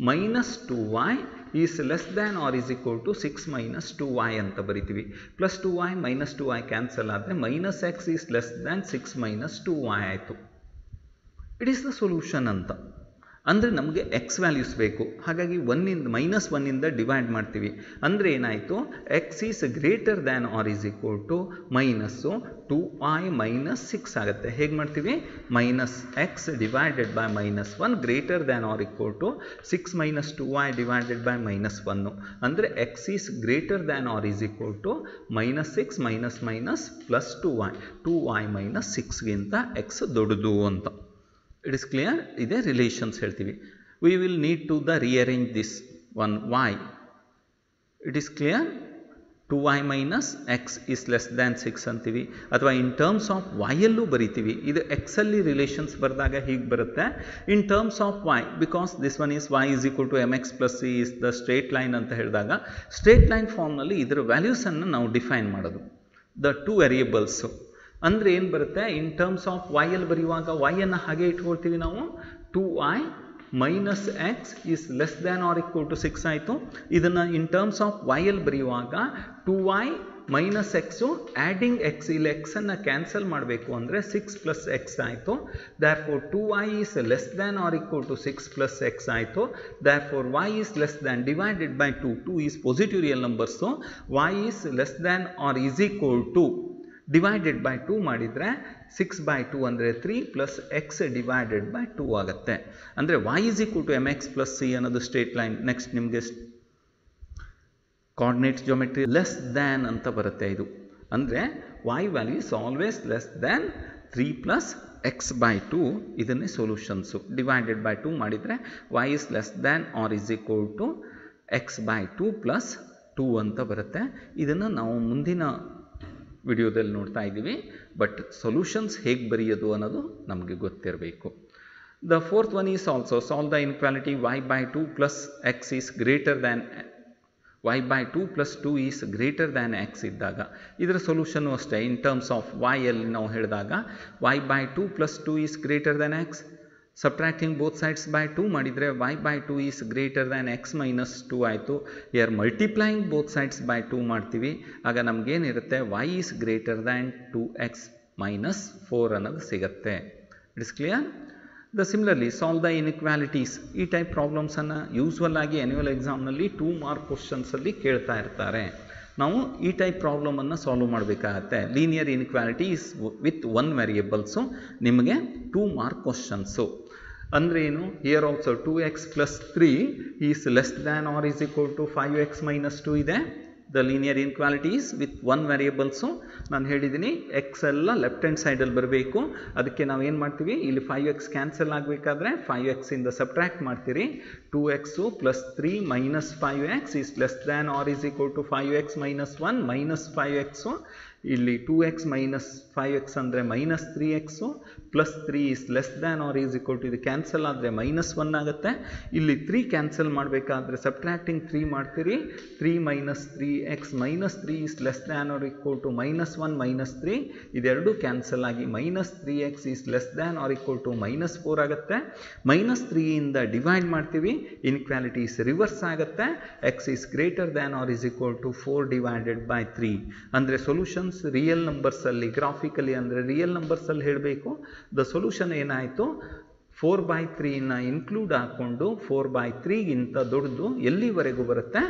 minus 2y is less than or is equal to 6 minus 2y ಅಂತ ಬರಿತೀವಿ. plus 2y minus 2y cancel ಆದರೆ -x is less than 6 minus 2y ಆಯಿತು. ಇಟ್ ಈಸ್ ದ ಸೊಲ್ಯೂಷನ್ ಅಂತ. ಅಂದರೆ ನಮಗೆ x values ಬೇಕು, ಹಾಗಾಗಿ -1ಇಂದ divide ಮಾಡ್ತೀವಿ. ಅಂದರೆ ಏನಾಯಿತು, x is greater than or is equal to -2y minus 6 ಆಗುತ್ತೆ. ಹೇಗೆ ಮಾಡ್ತೀವಿ, -x divided by -1 greater than or equal to 6 minus 2y divided by -1. ಅಂದರೆ X is greater than or is equal to -6 minus plus 2y minus 6ಗಿಂತ x ದೊಡ್ಡದು ಅಂತ. It is clear? ಇದೇ relations ಹೇಳ್ತೀವಿ. We will need to rearrange this one y. It is clear? 2y minus x is less than 6 ಅಂತೀವಿ, ಅಥವಾ in terms of y ಅಲ್ಲೂ ಬರಿತೀವಿ. ಇದು x ಅಲ್ಲಿ ರಿಲೇಷನ್ಸ್ ಬರೆದಾಗ ಹೀಗೆ ಬರುತ್ತೆ, in terms of y, because this one is y is equal to mx plus c is the straight line ಅಂತ ಹೇಳಿದಾಗ ಸ್ಟ್ರೇಟ್ ಲೈನ್ ಫಾರ್ಮ್ನಲ್ಲಿ ಇದರ ವ್ಯಾಲ್ಯೂಸನ್ನು ನಾವು ಡಿಫೈನ್ ಮಾಡೋದು, ದ ಟು ವೇರಿಯೇಬಲ್ಸು. ಅಂದರೆ ಏನು ಬರುತ್ತೆ, ಇನ್ ಟರ್ಮ್ಸ್ ಆಫ್ y ಅಲ್ಲಿ ಬರೆಯುವಾಗ y ಅನ್ನು ಹಾಗೆ ಇಟ್ಕೊಳ್ತೀವಿ ನಾವು, 2y minus x is less than or equal to 6 ಆಯಿತು. ಇದನ್ನು ಇನ್ ಟರ್ಮ್ಸ್ ಆಫ್ y ಅಲ್ಲಿ ಬರೆಯುವಾಗ 2y minus x adding x, ಇಲ್ಲಿ x ಅನ್ನು ಕ್ಯಾನ್ಸಲ್ ಮಾಡಬೇಕು ಅಂದರೆ 6 plus x ಆಯಿತು. therefore 2y is less than or equal to 6 plus x ಆಯಿತು. therefore y is less than divided by 2 is positive real numbers, so y is less than or is equal to divided by 2 ಮಾಡಿದರೆ 6/2 ಅಂದರೆ 3 plus X divided by 2 ಆಗುತ್ತೆ. ಅಂದರೆ y is equal to mx plus c ಅನ್ನೋದು straight line. Next ನಿಮಗೆ coordinate geometry less than ಅಂತ ಬರುತ್ತೆ. ಇದು ಅಂದರೆ y value is always less than 3 plus x/2. ಇದನ್ನೇ ಸೊಲ್ಯೂಷನ್ಸು. ಡಿವೈಡೆಡ್ ಬೈ 2 ಮಾಡಿದರೆ y is less than or is equal to x/2 plus 2 ಅಂತ ಬರುತ್ತೆ. ಇದನ್ನು ನಾವು ಮುಂದಿನ ವಿಡಿಯೋದಲ್ಲಿ ನೋಡ್ತಾ ಇದ್ದೀವಿ. ಬಟ್ ಸೊಲ್ಯೂಷನ್ಸ್ ಹೇಗೆ ಬರೆಯೋದು ಅನ್ನೋದು ನಮಗೆ ಗೊತ್ತಿರಬೇಕು. The fourth one is also solve the inequality y/2 plus x is greater than y/2 plus 2 is greater than x ಇದ್ದಾಗ ಇದರ ಸೊಲ್ಯೂಷನ್ನು ಅಷ್ಟೇ. ಇನ್ ಟರ್ಮ್ಸ್ ಆಫ್ y ಅಲ್ಲಿ ನಾವು ಹೇಳಿದಾಗ y/2 plus 2 is greater than x, subtracting both sides by 2 ಮಾಡಿದರೆ y/2 is greater than x minus 2 ಆಯಿತು. ಯರ್ multiplying both sides by 2 ಮಾಡ್ತೀವಿ, ಆಗ ನಮಗೇನಿರುತ್ತೆ y is greater than 2x minus 4 ಅನ್ನೋದು ಸಿಗುತ್ತೆ. It is clear? The similarly solve the inequalities. ಈ type ಪ್ರಾಬ್ಲಮ್ಸನ್ನು ಯೂಸ್ವಲ್ ಆಗಿ ಆ್ಯನ್ಯುವಲ್ ಎಕ್ಸಾಮ್ನಲ್ಲಿ 2 ಮಾರ್ಕ್ ಕ್ವಶನ್ಸಲ್ಲಿ ಕೇಳ್ತಾ ಇರ್ತಾರೆ. ನಾವು ಈ ಟೈಪ್ ಪ್ರಾಬ್ಲಮನ್ನು ಸಾಲ್ವ್ ಮಾಡಬೇಕಾಗತ್ತೆ. Linear inequality is with 1 variables, ನಿಮಗೆ 2 ಮಾರ್ಕ್ ಕ್ವಶನ್ಸು. ಅಂದರೆ ಏನು, here also 2x plus 3 is less than or is equal to 5x minus 2 ಇದೆ. The linear inequality is with 1 variables. ನಾನು ಹೇಳಿದ್ದೀನಿ ಎಕ್ಸ್ ಎಲ್ಲ ಲೆಫ್ಟ್ ಹ್ಯಾಂಡ್ ಸೈಡಲ್ಲಿ ಬರಬೇಕು. ಅದಕ್ಕೆ ನಾವು ಏನು ಮಾಡ್ತೀವಿ, ಇಲ್ಲಿ 5x ಕ್ಯಾನ್ಸಲ್ ಆಗಬೇಕಾದ್ರೆ 5x ಇಂದ ಸಬ್ಟ್ರಾಕ್ಟ್ ಮಾಡ್ತೀರಿ. 2x plus 3 minus 5x is less than or is equal to 5x minus 1 minus 5x. ಇಲ್ಲಿ 2x minus 5x ಅಂದರೆ -3x plus 3 is less than or is equal to, ಇದು cancel ಆದರೆ -1 ಆಗುತ್ತೆ. ಇಲ್ಲಿ 3 cancel ಮಾಡಬೇಕಾದ್ರೆ subtracting 3 ಮಾಡ್ತೀರಿ. 3 minus 3x minus 3 is less than or equal to -1 minus 3, ಇದೆರಡು cancel ಆಗಿ -3x is less than or equal to -4 ಆಗುತ್ತೆ. -3 ಇಂದ ಡಿವೈಡ್ ಮಾಡ್ತೀವಿ, ಇನ್ಕ್ವಾಲಿಟೀಸ್ ರಿವರ್ಸ್ ಆಗುತ್ತೆ. x is greater than or is equal to 4 divided by 3. ಅಂದರೆ solutions real ನಂಬರ್ಸಲ್ಲಿ, graphically ಅಂದರೆ real ನಂಬರ್ಸಲ್ಲಿ ಹೇಳಬೇಕು. ದ ಸೊಲ್ಯೂಷನ್ ಏನಾಯಿತು, 4/3ನ ಇನ್ಕ್ಲೂಡ್ ಹಾಕ್ಕೊಂಡು 4/3ಗಿಂತ ದೊಡ್ಡದು ಎಲ್ಲಿವರೆಗೂ ಬರುತ್ತೆ,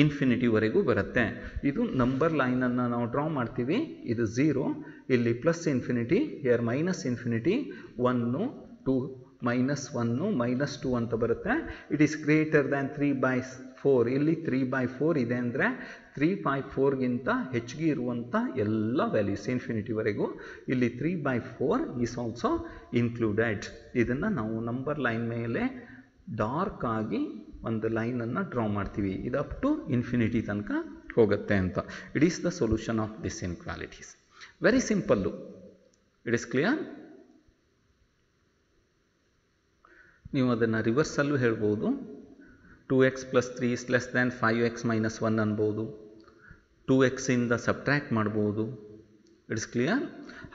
ಇನ್ಫಿನಿಟಿವರೆಗೂ ಬರುತ್ತೆ. ಇದು ನಂಬರ್ ಲೈನನ್ನು ನಾವು ಡ್ರಾ ಮಾಡ್ತೀವಿ. ಇದು 0, ಇಲ್ಲಿ plus infinity, here minus infinity, 1 2 -1 -2 ಅಂತ ಬರುತ್ತೆ. It is greater than 3/4. ಇಲ್ಲಿ 3/4 ಇದೆ ಅಂದರೆ 3/4ಗಿಂತ ಹೆಚ್ಚಿಗೆ ಇರುವಂಥ ಎಲ್ಲ ವ್ಯಾಲ್ಯೂಸ್ ಇನ್ಫಿನಿಟಿವರೆಗೂ ಇಲ್ಲಿ 3/4 ಈಸ್ ಆಲ್ಸೋ ಇನ್ಕ್ಲೂಡೆಡ್. ಇದನ್ನು ನಾವು ನಂಬರ್ ಲೈನ್ ಮೇಲೆ ಡಾರ್ಕ್ ಆಗಿ ಒಂದು ಲೈನನ್ನು ಡ್ರಾ ಮಾಡ್ತೀವಿ. ಇದು ಅಪ್ ಟು ಇನ್ಫಿನಿಟಿ ತನಕ ಹೋಗುತ್ತೆ ಅಂತ. It is the solution of this inequalities. Very simple. It is clear. ನೀವು ಅದನ್ನು ರಿವರ್ಸಲ್ಲೂ ಹೇಳ್ಬೋದು. 2x + 3 > 5x - 1 ಅನ್ಬೋದು. 2x ಇಂದ ಸಬ್ಟ್ರ್ಯಾಕ್ಟ್ ಮಾಡ್ಬೋದು. It's clear.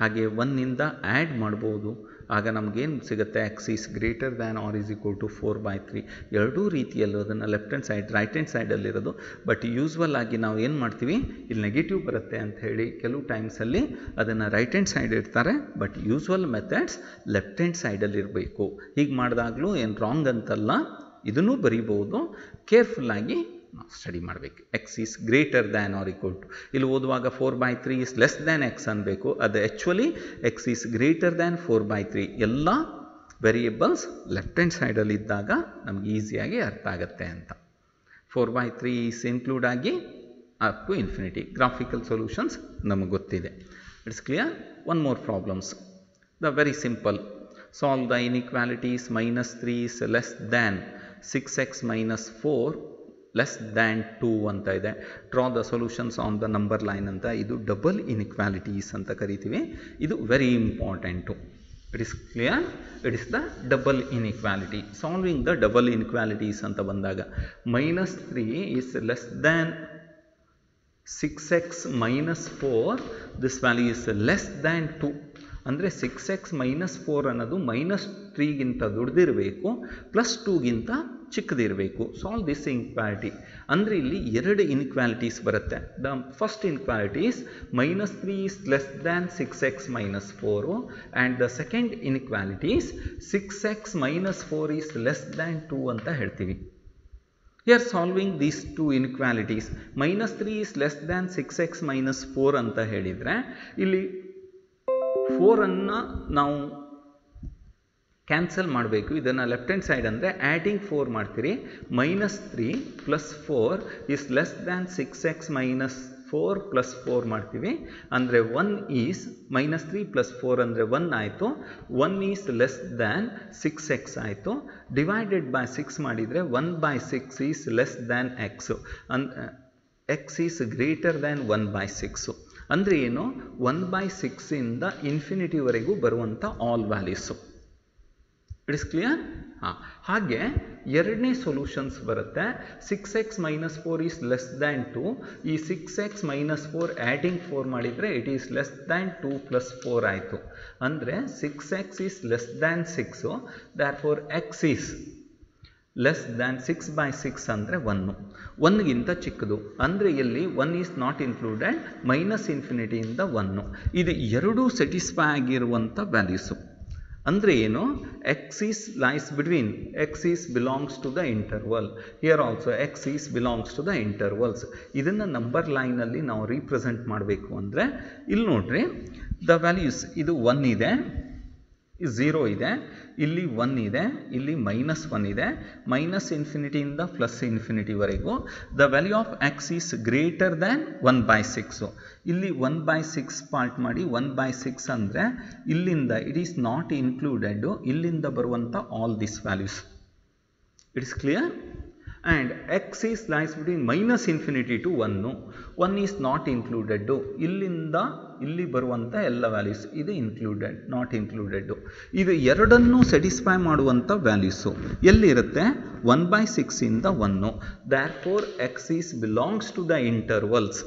ಹಾಗೆ 1 ಇಂದ ಆ್ಯಡ್ ಮಾಡ್ಬೋದು. ಆಗ ನಮಗೇನು ಸಿಗುತ್ತೆ, x is greater than or is equal to 4/3. ಎರಡೂ ರೀತಿಯಲ್ಲೂ ಅದನ್ನು left hand side right hand ಸೈಡಲ್ಲಿರೋದು. ಬಟ್ ಯೂಸ್ವಲ್ ಆಗಿ ನಾವು ಏನು ಮಾಡ್ತೀವಿ, ಇಲ್ಲಿ ನೆಗೆಟಿವ್ ಬರುತ್ತೆ ಅಂತ ಹೇಳಿ ಕೆಲವು ಟೈಮ್ಸಲ್ಲಿ ಅದನ್ನು ರೈಟ್ ಹ್ಯಾಂಡ್ ಸೈಡ್ ಇರ್ತಾರೆ. But usual methods left hand ಸೈಡಲ್ಲಿರಬೇಕು. ಹೀಗೆ ಮಾಡಿದಾಗಲೂ ಏನು ರಾಂಗ್ ಅಂತಲ್ಲ, ಇದನ್ನೂ ಬರೀಬೋದು. ಕೇರ್ಫುಲ್ಲಾಗಿ ನಾವು ಸ್ಟಡಿ ಮಾಡಬೇಕು. X is greater than or equal to, ಇಲ್ಲಿ ಓದುವಾಗ 4/3 ಈಸ್ ಲೆಸ್ ದ್ಯಾನ್ ಎಕ್ಸ್ ಅನ್ಬೇಕು. ಅದು actually x is greater than 4/3. ಎಲ್ಲ ವೇರಿಯೇಬಲ್ಸ್ ಲೆಫ್ಟ್ ಹ್ಯಾಂಡ್ ಸೈಡಲ್ಲಿ ಇದ್ದಾಗ ನಮ್ಗೆ ಈಸಿಯಾಗಿ ಅರ್ಥ ಆಗುತ್ತೆ ಅಂತ. 4/3 ಈಸ್ ಇನ್ಕ್ಲೂಡ್ ಆಗಿ up to infinity. Graphical solutions ನಮಗೆ ಗೊತ್ತಿದೆ. It's clear. One more problems. The very simple. Solve the inequalities. -3 is less than 6x - 4 less than 2 ಅಂತ ಇದೆ. Draw the solutions on the number line ಅಂತ. ಇದು double inequalities ಅಂತ ಕರಿತೀವಿ. ಇದು very important. It is clear. It is the double inequality. Solving the double inequalities ಅಂತ ಬಂದಾಗ -3 is less than 6x - 4. This value is less than 2. ಅಂದರೆ 6x - 4 ಅನ್ನೋದು -3ಗಿಂತ ದೊಡ್ಡದಿರಬೇಕು, +2ಗಿಂತ ಚಿಕ್ಕದಿರಬೇಕು. Solve this inequality. ಅಂದರೆ ಇಲ್ಲಿ ಎರಡು ಇನ್ಇಕ್ವಾಲಿಟೀಸ್ ಬರುತ್ತೆ. The first inequality is -3 is less than 6x - 4 and the second inequality is 6x - 4 is less than 2 ಅಂತ ಹೇಳ್ತೀವಿ. Here solving these two inequalities. -3 is less than 6x - 4 ಅಂತ ಹೇಳಿದರೆ ಇಲ್ಲಿ 4ಅನ್ನು ನಾವು ಕ್ಯಾನ್ಸಲ್ ಮಾಡಬೇಕು. ಇದನ್ನು ಲೆಫ್ಟ್ ಹ್ಯಾಂಡ್ ಸೈಡ್ ಅಂದರೆ ಆ್ಯಡಿಂಗ್ 4 ಮಾಡ್ತೀರಿ. -3 + 4 ಈಸ್ ಲೆಸ್ ದ್ಯಾನ್ 6x - 4 + 4 ಮಾಡ್ತೀವಿ. ಅಂದರೆ 1 ಈಸ್ -3 + 4 ಅಂದರೆ 1 ಆಯಿತು. 1 ಈಸ್ ಲೆಸ್ ದ್ಯಾನ್ 6x ಆಯಿತು. ಡಿವೈಡೆಡ್ ಬೈ 6 ಮಾಡಿದರೆ 1/6 is less than x. x is greater than 1/6. ಅಂದರೆ ಏನು, 1/6 ಇಂದ ಇನ್ಫಿನಿಟಿವರೆಗೂ ಬರುವಂಥ all values. It is clear. ಹಾಗೆ ಎರಡನೇ ಸೊಲ್ಯೂಷನ್ಸ್ ಬರುತ್ತೆ. 6x - 4 is less than 2. ಈ 6x - 4 ಆ್ಯಡಿಂಗ್ 4 ಮಾಡಿದರೆ ಇಟ್ ಈಸ್ ಲೆಸ್ ದ್ಯಾನ್ 2 + 4 ಆಯಿತು. ಅಂದರೆ 6x is less than 6. Therefore x is less than 6/6 ಅಂದರೆ 1ಗಿಂತ ಚಿಕ್ಕದು. ಅಂದರೆ ಇಲ್ಲಿ 1 ಈಸ್ ನಾಟ್ ಇನ್ಕ್ಲೂಡೆಡ್. -ಇನ್ಫಿನಿಟಿಯಿಂದ 1. ಇದು ಎರಡೂ ಸ್ಯಾಟಿಸ್ಫೈ ಆಗಿರುವಂಥ ವ್ಯಾಲ್ಯೂಸು. ಅಂದರೆ ಏನು, x is lies between, x is belongs to the interval. Here also x is belongs to the intervals. ಇದನ್ನು ನಂಬರ್ ಲೈನಲ್ಲಿ ನಾವು ರೀಪ್ರೆಸೆಂಟ್ ಮಾಡಬೇಕು ಅಂದರೆ ಇಲ್ಲಿ ನೋಡ್ರಿ, ದ ವ್ಯಾಲ್ಯೂಸ್ ಇದು 1 ಇದೆ, 0 ಇದೆ, ಇಲ್ಲಿ 1 ಇದೆ, ಇಲ್ಲಿ -1 ಇದೆ, -ಇನ್ಫಿನಿಟಿಯಿಂದ +ಇನ್ಫಿನಿಟಿವರೆಗೂ. The value of x is greater than 1/6. ಇಲ್ಲಿ 1/6 ಪಾರ್ಟ್ ಮಾಡಿ 1/6 ಅಂದರೆ ಇಲ್ಲಿಂದ ಇಟ್ ಈಸ್ ನಾಟ್ ಇನ್ಕ್ಲೂಡೆಡ್. ಇಲ್ಲಿಂದ ಬರುವಂಥ all this values. It is clear. And x is lies between -infinity to 1. 1 is not included. ಇಲ್ಲಿಂದ ಇಲ್ಲಿ ಬರುವಂಥ ಎಲ್ಲ ವ್ಯಾಲ್ಯೂಸ್ ಇದು ಇನ್ಕ್ಲೂಡೆಡ್, ನಾಟ್ ಇನ್ಕ್ಲೂಡೆಡ್ಡು. ಇದು ಎರಡನ್ನೂ ಸ್ಯಾಟಿಸ್ಫೈ ಮಾಡುವಂಥ ವ್ಯಾಲ್ಯೂಸು ಎಲ್ಲಿರುತ್ತೆ, 1/6 ಇಂದ 1. Therefore x is belongs to the intervals.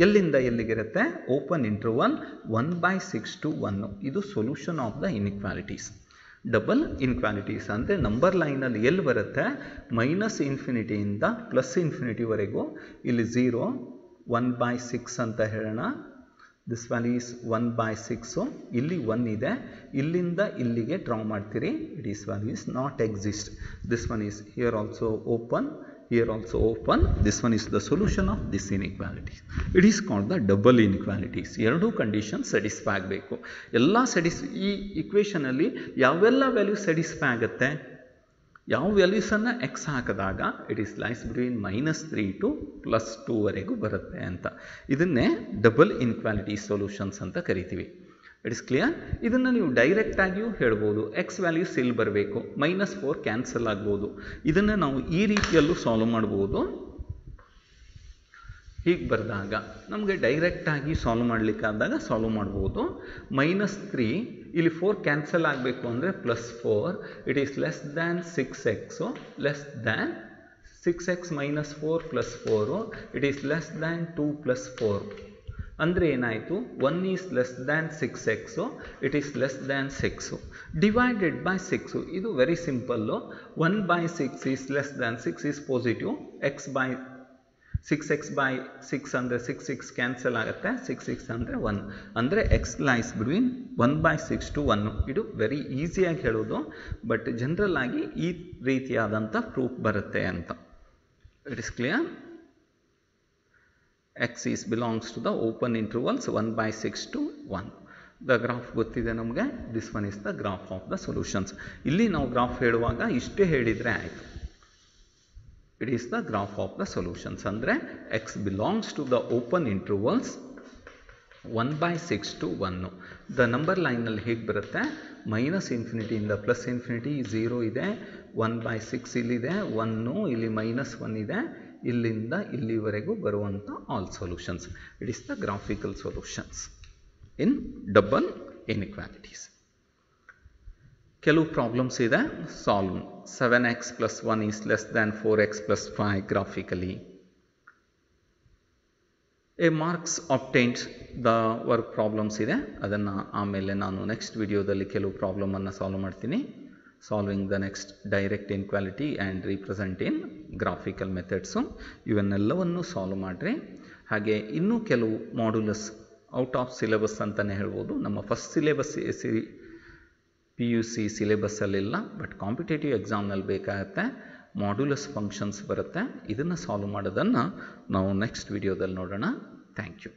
ಎಲ್ಲಿಂದ ಎಲ್ಲಿಗಿರುತ್ತೆ, ಓಪನ್ ಇಂಟರ್ವಲ್ 1/6 to 1. ಇದು solution of the inequalities. Double inequalities ಅಂದರೆ ನಂಬರ್ ಲೈನಲ್ಲಿ ಎಲ್ಲಿ ಬರುತ್ತೆ, -ಇನ್ಫಿನಿಟಿಯಿಂದ +ಇನ್ಫಿನಿಟಿವರೆಗೂ. ಇಲ್ಲಿ 0, 1/6 ಅಂತ ಹೇಳೋಣ. This value is 1/6. ಇಲ್ಲಿ 1 ಇದೆ, ಇಲ್ಲಿಂದ ಇಲ್ಲಿಗೆ ಡ್ರಾ ಮಾಡ್ತೀರಿ. This value is not exist. This one is here also open, here also open. This one is the solution of this inequality. It is called the double inequalities. ಎರಡು condition satisfy ಆಗಬೇಕು. ಎಲ್ಲ ಈ ಇಕ್ವೇಷನಲ್ಲಿ ಯಾವೆಲ್ಲ value satisfy ಆಗುತ್ತೆ, ಯಾವ ವ್ಯಾಲ್ಯೂಸನ್ನು X ಹಾಕಿದಾಗ it is lies between -3 to +2 ವರೆಗೂ ಬರುತ್ತೆ ಅಂತ. ಇದನ್ನೇ ಡಬಲ್ ಇನ್ಕ್ವಾಲಿಟಿ ಸೊಲ್ಯೂಷನ್ಸ್ ಅಂತ ಕರಿತೀವಿ. It is clear. ಇದನ್ನು ನೀವು ಡೈರೆಕ್ಟಾಗಿಯೂ ಹೇಳ್ಬೋದು. ಎಕ್ಸ್ ವ್ಯಾಲ್ಯೂಸ್ ಇಲ್ಲಿ ಬರಬೇಕು, -4 ಕ್ಯಾನ್ಸಲ್ ಆಗ್ಬೋದು. ಇದನ್ನು ನಾವು ಈ ರೀತಿಯಲ್ಲೂ ಸಾಲ್ವ್ ಮಾಡ್ಬೋದು. ಹೀಗೆ ಬರೆದಾಗ ನಮಗೆ ಡೈರೆಕ್ಟಾಗಿ ಸಾಲ್ವ್ ಮಾಡಲಿಕ್ಕಾದಾಗ ಸಾಲ್ವ್ ಮಾಡ್ಬೋದು. -3 ಇಲ್ಲಿ 4 ಕ್ಯಾನ್ಸಲ್ ಆಗಬೇಕು ಅಂದರೆ +4, it is less than 6x, less than 6x - 4 + 4, it is less than 2 + 4. ಅಂದರೆ ಏನಾಯಿತು, 1 is less than 6x, it is less than 6 divided by 6. ಇದು very simple. 1/6 is less than 6 is positive. 6x by 6 ಅಂದರೆ 6 cancel ಆಗುತ್ತೆ. 6 ಅಂದರೆ 1 ಅಂದರೆ X lies between 1/6 to 1. ಇದು very ಈಸಿಯಾಗಿ ಹೇಳೋದು, ಬಟ್ ಜನರಲ್ ಆಗಿ ಈ ರೀತಿಯಾದಂಥ ಪ್ರೂಫ್ ಬರುತ್ತೆ ಅಂತ. It is clear. x is belongs to the open intervals 1/6 to 1. The graph ಗೊತ್ತಿದೆ ನಮಗೆ. This one is the graph of the solutions. ಇಲ್ಲಿ ನಾವು ಗ್ರಾಫ್ ಹೇಳುವಾಗ ಇಷ್ಟೇ ಹೇಳಿದರೆ ಆಯಿತು. It is the graph of the solutions ಅಂದರೆ x belongs to the open intervals 1/6 to 1. The number ಲೈನಲ್ಲಿ ಹೇಗೆ ಬರುತ್ತೆ, -∞ ಇಂದ +∞, 0 ಇದೆ, 1/6 ಇಲ್ಲಿದೆ, 1 ಇಲ್ಲಿ -1 ಇದೆ, ಇಲ್ಲಿಂದ ಇಲ್ಲಿವರೆಗೂ ಬರುವಂಥ all solutions. It is the graphical solutions in double inequalities. ಕೆಲವು ಪ್ರಾಬ್ಲಮ್ಸ್ ಇದೆ, solve. 7x + 1 is less than 4x + 5 graphically. A marks obtained the work problems ಇದೆ. ಅದನ್ನು ಆಮೇಲೆ ನಾನು ನೆಕ್ಸ್ಟ್ ವಿಡಿಯೋದಲ್ಲಿ ಕೆಲವು ಪ್ರಾಬ್ಲಮನ್ನು ಸಾಲ್ವ್ ಮಾಡ್ತೀನಿ. Solving the next direct inequality and represent in graphical methods. ಇವನ್ನೆಲ್ಲವನ್ನು ಸಾಲ್ವ್ ಮಾಡಿರಿ. ಹಾಗೆ ಇನ್ನೂ ಕೆಲವು ಮಾಡ್ಯುಲಸ್ ಔಟ್ ಆಫ್ ಸಿಲೆಬಸ್ ಅಂತಲೇ ಹೇಳ್ಬೋದು. ನಮ್ಮ ಫಸ್ಟ್ ಸಿಲೆಬಸ್ PUC ಸಿಲೆಬಸ್ಸಲ್ಲಿಲ್ಲ, ಬಟ್ ಕಾಂಪಿಟೇಟಿವ್ ಎಕ್ಸಾಮ್ನಲ್ಲಿ ಬೇಕಾಗುತ್ತೆ. ಮಾಡ್ಯುಲಸ್ ಫಂಕ್ಷನ್ಸ್ ಬರುತ್ತೆ. ಇದನ್ನು ಸಾಲ್ವ್ ಮಾಡೋದನ್ನು ನಾವು ನೆಕ್ಸ್ಟ್ ವಿಡಿಯೋದಲ್ಲಿ ನೋಡೋಣ. Thank you.